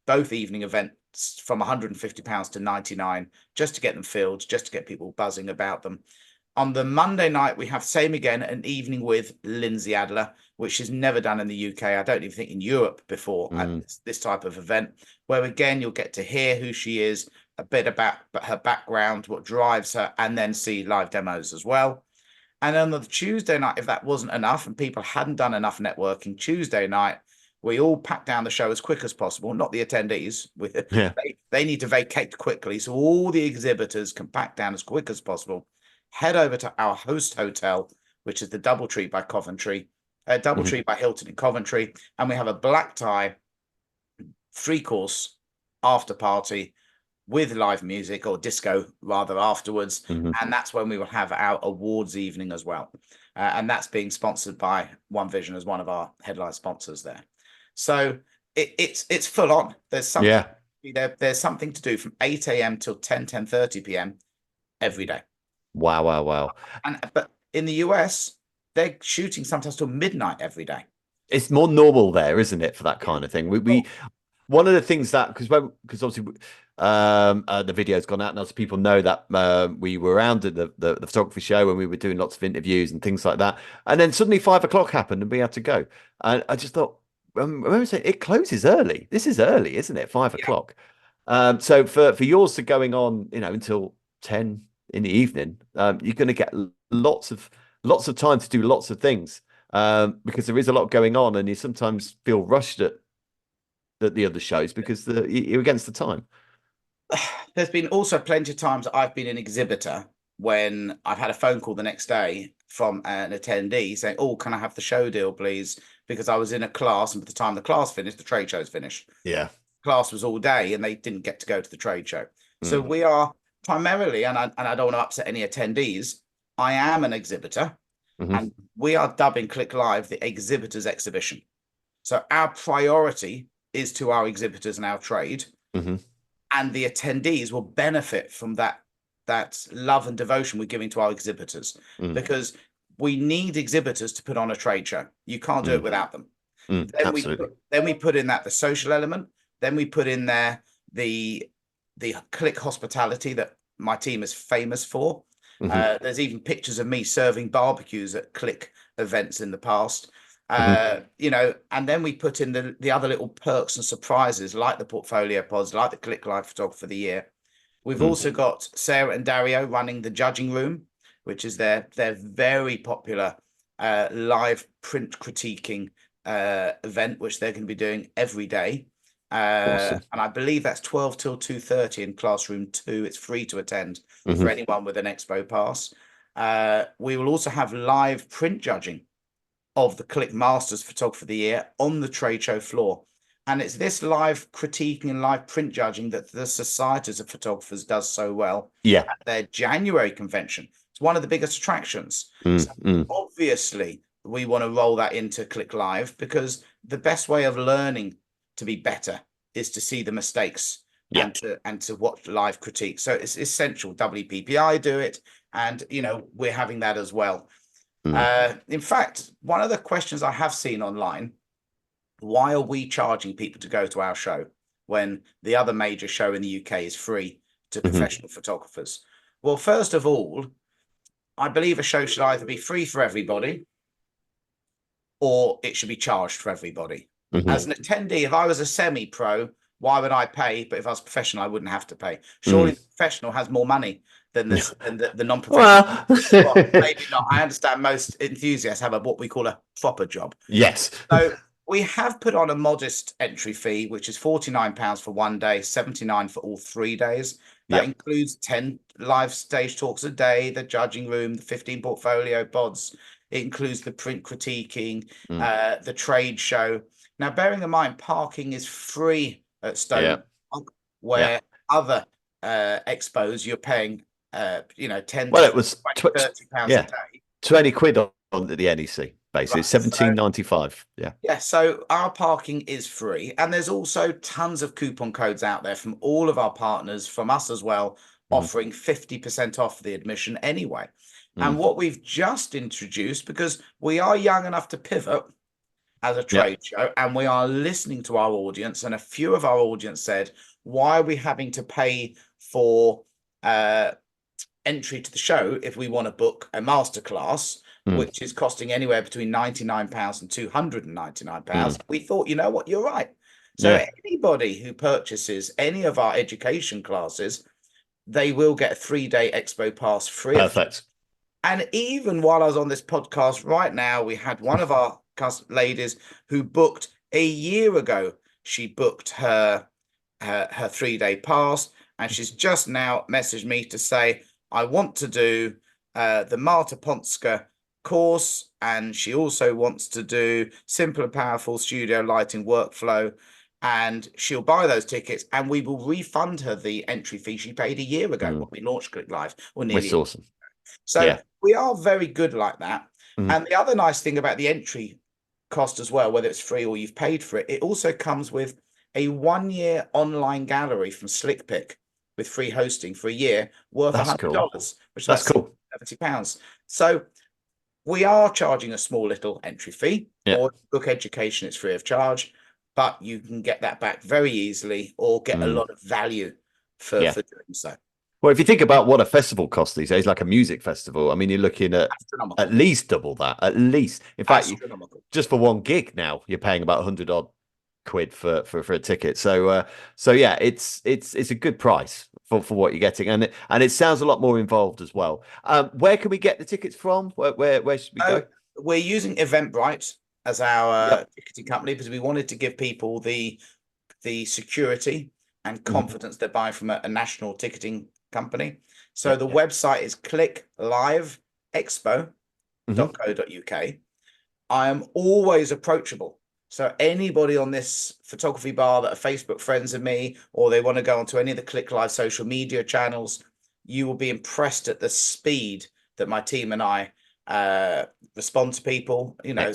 both evening events from £150 to 99, just to get them filled, just to get people buzzing about them. On the Monday night, we have same again, an evening with Lindsay Adler, which she's never done in the UK. I don't even think in Europe before this type of event, where again, you'll get to hear who she is, a bit about her background, what drives her, and then see live demos as well. And then on the Tuesday night, if that wasn't enough and people hadn't done enough networking, Tuesday night, we all pack down the show as quick as possible, not the attendees. They need to vacate quickly, so all the exhibitors can pack down as quick as possible, head over to our host hotel, which is the Doubletree by Coventry, Doubletree by Hilton in Coventry, and we have a black tie 3-course after party with live music, or disco rather, afterwards. And that's when we will have our awards evening as well. And that's being sponsored by One Vision as one of our headline sponsors there. So it's full on. There's something there's something to do from 8 a.m. till 10:30 p.m. every day. Wow. But in the US, they're shooting sometimes till midnight every day. It's more normal there, isn't it, for that kind of thing? We one of the things that, because obviously the video's gone out and lots of people know that we were around at the photography show and we were doing lots of interviews and things like that, and then suddenly 5 o'clock happened and we had to go, and I just thought, I remember saying it closes early. This is early, isn't it? 5 o'clock. So for yours to going on, until 10 in the evening, you're going to get lots of time to do lots of things, because there is a lot going on, and you sometimes feel rushed at the other shows because you're against the time. There's been also plenty of times I've been an exhibitor when I've had a phone call the next day from an attendee saying, "Oh, can I have the show deal, please?" Because I was in a class, and by the time the class finished, the trade show's finished. Yeah. Class was all day, and they didn't get to go to the trade show. So we are primarily, and I don't want to upset any attendees, I am an exhibitor, and we are dubbing Click Live the Exhibitors Exhibition. So our priority is to our exhibitors and our trade, and the attendees will benefit from that love and devotion we're giving to our exhibitors, because we need exhibitors to put on a trade show. You can't do it without them. Then we put in the social element. Then we put in there the Click hospitality that my team is famous for. There's even pictures of me serving barbecues at Click events in the past. And then we put in the other little perks and surprises, like the portfolio pods, like the Click Live Photographer of the Year. We've also got Sarah and Dario running the judging room, which is their very popular live print critiquing event, which they're going to be doing every day. Awesome. And I believe that's 12 till 2:30 in classroom 2. It's free to attend for anyone with an expo pass. We will also have live print judging of the Click Masters Photographer of the Year on the trade show floor. And it's this live critiquing and live print judging that the Societies of Photographers does so well at their January convention. It's one of the biggest attractions. So obviously, we want to roll that into Click Live, because the best way of learning to be better is to see the mistakes and to watch live critique. So it's essential. WPPI do it, and we're having that as well. In fact, one of the questions I have seen online: why are we charging people to go to our show when the other major show in the UK is free to professional photographers? Well, first of all, I believe a show should either be free for everybody or it should be charged for everybody. As an attendee, if I was a semi-pro, why would I pay? But if I was professional, I wouldn't have to pay. Surely the professional has more money than the non-professional. Well, maybe not. I understand most enthusiasts have what we call a proper job. Yes. So we have put on a modest entry fee, which is £49 for one day, £79 for all 3 days. That includes 10 live stage talks a day, the judging room, the 15 portfolio pods. It includes the print critiquing, the trade show. Now, bearing in mind, parking is free at Stone, where other expos you're paying, 10. Well, it was £30 a day. 20 quid on the NEC. basically. Right, It's $17.95. Yeah. Yeah, so our parking is free, and there's also tons of coupon codes out there from all of our partners, from us as well, offering 50% off the admission anyway. And what we've just introduced, because we are young enough to pivot as a trade show, and we are listening to our audience, and a few of our audience said, why are we having to pay for entry to the show if we want to book a masterclass, which is costing anywhere between £99 and £299? We thought, you know what, you're right. So anybody who purchases any of our education classes, they will get a 3-day expo pass free. Perfect. And even while I was on this podcast right now, we had one of our ladies who booked a year ago. She booked her 3-day pass, and she's just now messaged me to say, I want to do the Marta Ponska course, and she also wants to do Simple and Powerful Studio Lighting Workflow, and she'll buy those tickets, and we will refund her the entry fee she paid a year ago when we launched Click Live. That's awesome. So we are very good like that. And the other nice thing about the entry cost as well, whether it's free or you've paid for it, it also comes with a 1-year online gallery from SlickPick with free hosting for a year, worth $100, cool. which that's cool. £70. So we are charging a small little entry fee, or book education, it's free of charge, but you can get that back very easily, or get a lot of value for doing so. Well, if you think about what a festival costs these days, like a music festival, I mean, you're looking at least double that, at least. In fact, just for one gig now, you're paying about 100 odd quid for a ticket. So yeah, it's a good price for what you're getting, and it sounds a lot more involved as well. Where can we get the tickets from? Where should we go? We're using Eventbrite as our ticketing company, because we wanted to give people the security and confidence they're buying from a national ticketing company. So the website is clicklivexpo.co.uk. I am always approachable. So anybody on this photography bar that are Facebook friends of me, or they want to go onto any of the Click Live social media channels, you will be impressed at the speed that my team and I respond to people. You know,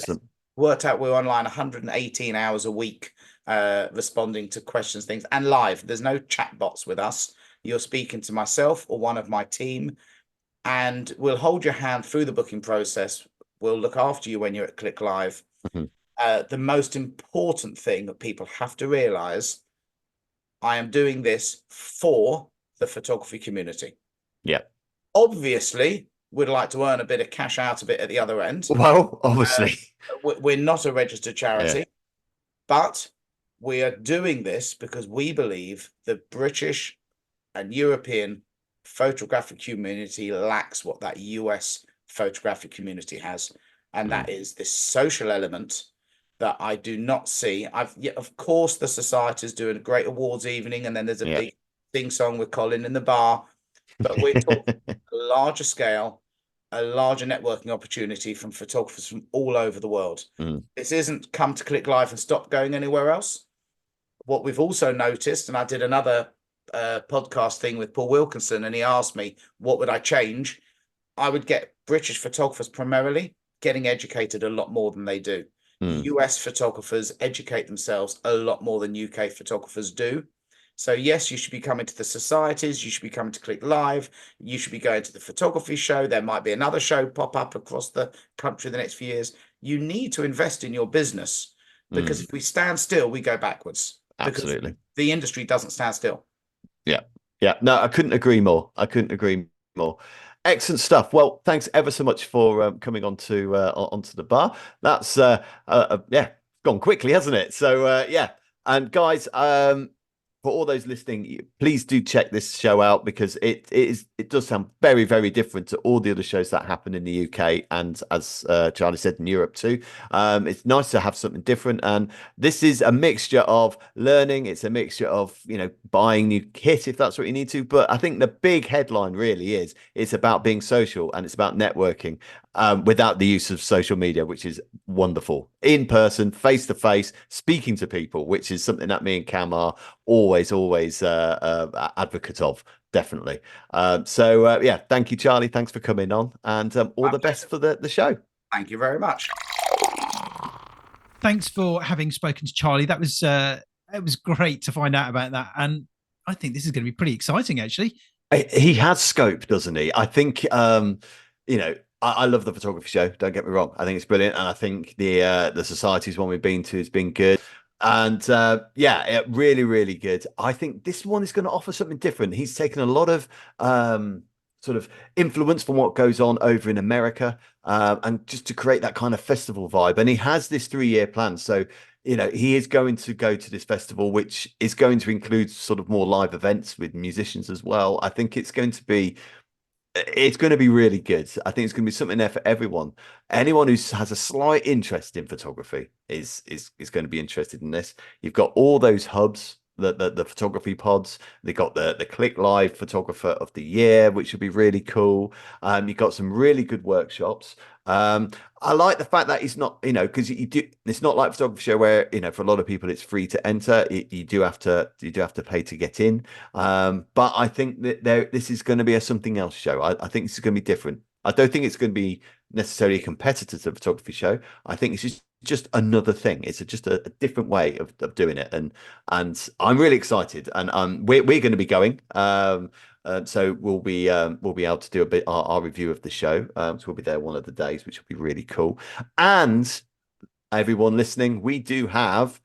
worked out we're online 118 hours a week, responding to questions, things, and live. There's no chat bots with us. You're speaking to myself or one of my team, and we'll hold your hand through the booking process. We'll look after you when you're at Click Live. The most important thing that people have to realize, I am doing this for the photography community. Yeah. Obviously, we'd like to earn a bit of cash out of it at the other end. Well, obviously. We're not a registered charity, but we are doing this because we believe the British and European photographic community lacks what that US photographic community has. And that is this social element that I do not see. Of course, the society is doing a great awards evening, and then there's a big sing song with Colin in the bar. But we're talking a larger scale, a larger networking opportunity from photographers from all over the world. This isn't come to Click Live and stop going anywhere else. What we've also noticed, and I did another podcast thing with Paul Wilkinson, and he asked me, what would I change? I would get British photographers primarily getting educated a lot more than they do. US photographers educate themselves a lot more than UK photographers do. So yes, you should be coming to the societies, you should be coming to Click Live, you should be going to the photography show. There might be another show pop up across the country the next few years. You need to invest in your business, because if we stand still, we go backwards. Absolutely. The industry doesn't stand still. Yeah. No, I couldn't agree more. Excellent stuff. Well, thanks ever so much for coming onto the bar. That's gone quickly, hasn't it? So and guys, for all those listening, please do check this show out, because it does sound very, very different to all the other shows that happen in the UK, and as Charlie said, in Europe too. It's nice to have something different, and this is a mixture of learning. It's a mixture of, buying new kit if that's what you need to. But I think the big headline really is it's about being social, and it's about networking without the use of social media, which is wonderful. In person, face to face, speaking to people, which is something that me and Cam are always advocate of, definitely. Thank you, Charlie. Thanks for coming on, and all the best for the show. Thank you very much. thanks for having spoken to Charlie. That was it was great to find out about that, and I think this is going to be pretty exciting, actually. He has scope, doesn't he? I think, I love the photography show. Don't get me wrong. I think it's brilliant. And I think the Society's one we've been to has been good. And really, really good. I think this one is going to offer something different. He's taken a lot of sort of influence from what goes on over in America, and just to create that kind of festival vibe. And he has this 3-year plan. So he is going to go to this festival, which is going to include sort of more live events with musicians as well. I think it's going to be really good. I think it's going to be something there for everyone. Anyone who has a slight interest in photography is going to be interested in this. You've got all those hubs, the photography pods. They got the Click Live Photographer of the Year, which would be really cool. You've got some really good workshops. I like the fact that it's not, because it's not like photography show where, for a lot of people it's free to enter. You do have to pay to get in. But I think that this is going to be a something else show. I think this is going to be different. I don't think it's going to be necessarily a competitor to the photography show. I think it's just another thing. It's just a different way of doing it, and I'm really excited. And we're going to be going. So we'll be able to do a bit our review of the show. So we'll be there one of the days, which will be really cool. And everyone listening, we do have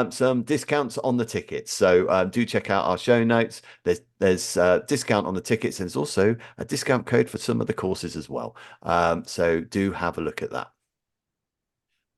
some discounts on the tickets. So do check out our show notes. There's discount on the tickets, and there's also a discount code for some of the courses as well. So do have a look at that.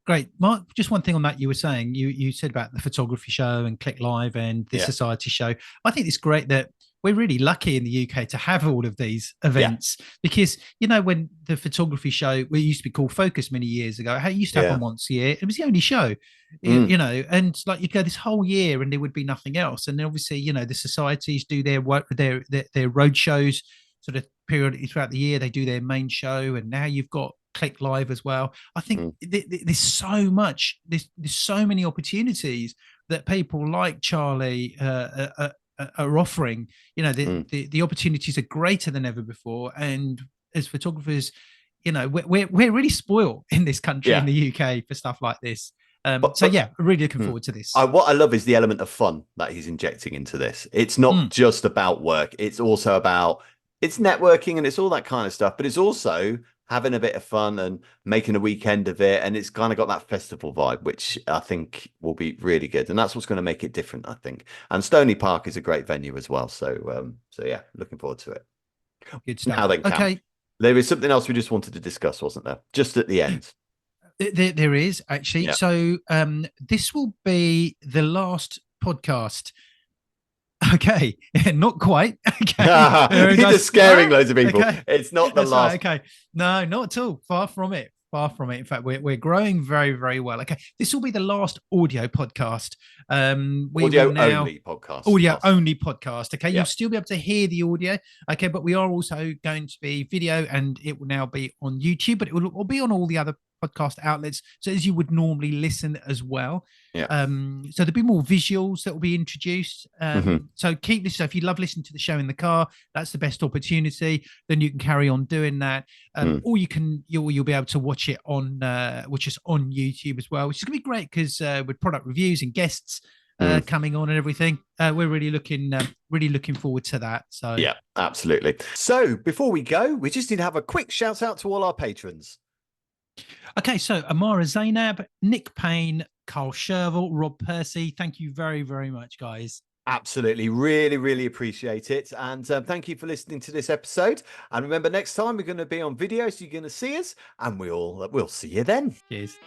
Great. Mark, just one thing on that you were saying, you said about the photography show and Click Live and the Society show. I think it's great that we're really lucky in the UK to have all of these events, because, when the photography show, we used to be called Focus many years ago, it used to happen once a year. It was the only show, and like you go this whole year and there would be nothing else. And then obviously, the societies do their work, their road shows sort of periodically throughout the year. They do their main show, and now you've got Click Live as well. I think there's so much, there's so many opportunities that people like Charlie are offering. The opportunities are greater than ever before, and as photographers, we're really spoiled in this country, in the UK, for stuff like this. Really looking forward to this. What I love is the element of fun that he's injecting into this. It's not just about work, it's also about networking, and it's all that kind of stuff, but it's also having a bit of fun and making a weekend of it. And it's kind of got that festival vibe, which I think will be really good. And that's what's going to make it different, I think. And Stony Park is a great venue as well. So yeah, looking forward to it. Good stuff. Now then, Cam, okay. There is something else we just wanted to discuss, wasn't there? Just at the end. There is, actually. Yeah. So this will be the last podcast. Okay, not quite. Okay, You're just scaring loads of people. Okay. It's not the last. Right. Okay, no, not at all. Far from it. Far from it. In fact, we're growing very, very well. Okay, this will be the last audio podcast. Audio only podcast. Audio only podcast. Okay, you'll still be able to hear the audio. Okay, but we are also going to be video, and it will now be on YouTube, but it will be on all the other podcast outlets, so as you would normally listen as well. So there'll be more visuals that will be introduced. So keep this. So if you love listening to the show in the car, that's the best opportunity. Then you can carry on doing that, or you'll be able to watch it on on YouTube as well, which is gonna be great, because with product reviews and guests coming on and everything, we're really looking forward to that. So yeah, absolutely. So before we go, we just need to have a quick shout out to all our patrons. Okay, so Amara Zainab, Nick Payne, Carl Sherville, Rob Percy, thank you very, very much, guys. Absolutely. Really, really appreciate it. And thank you for listening to this episode. And remember, next time we're going to be on video, so you're going to see us, and we'll see you then. Cheers.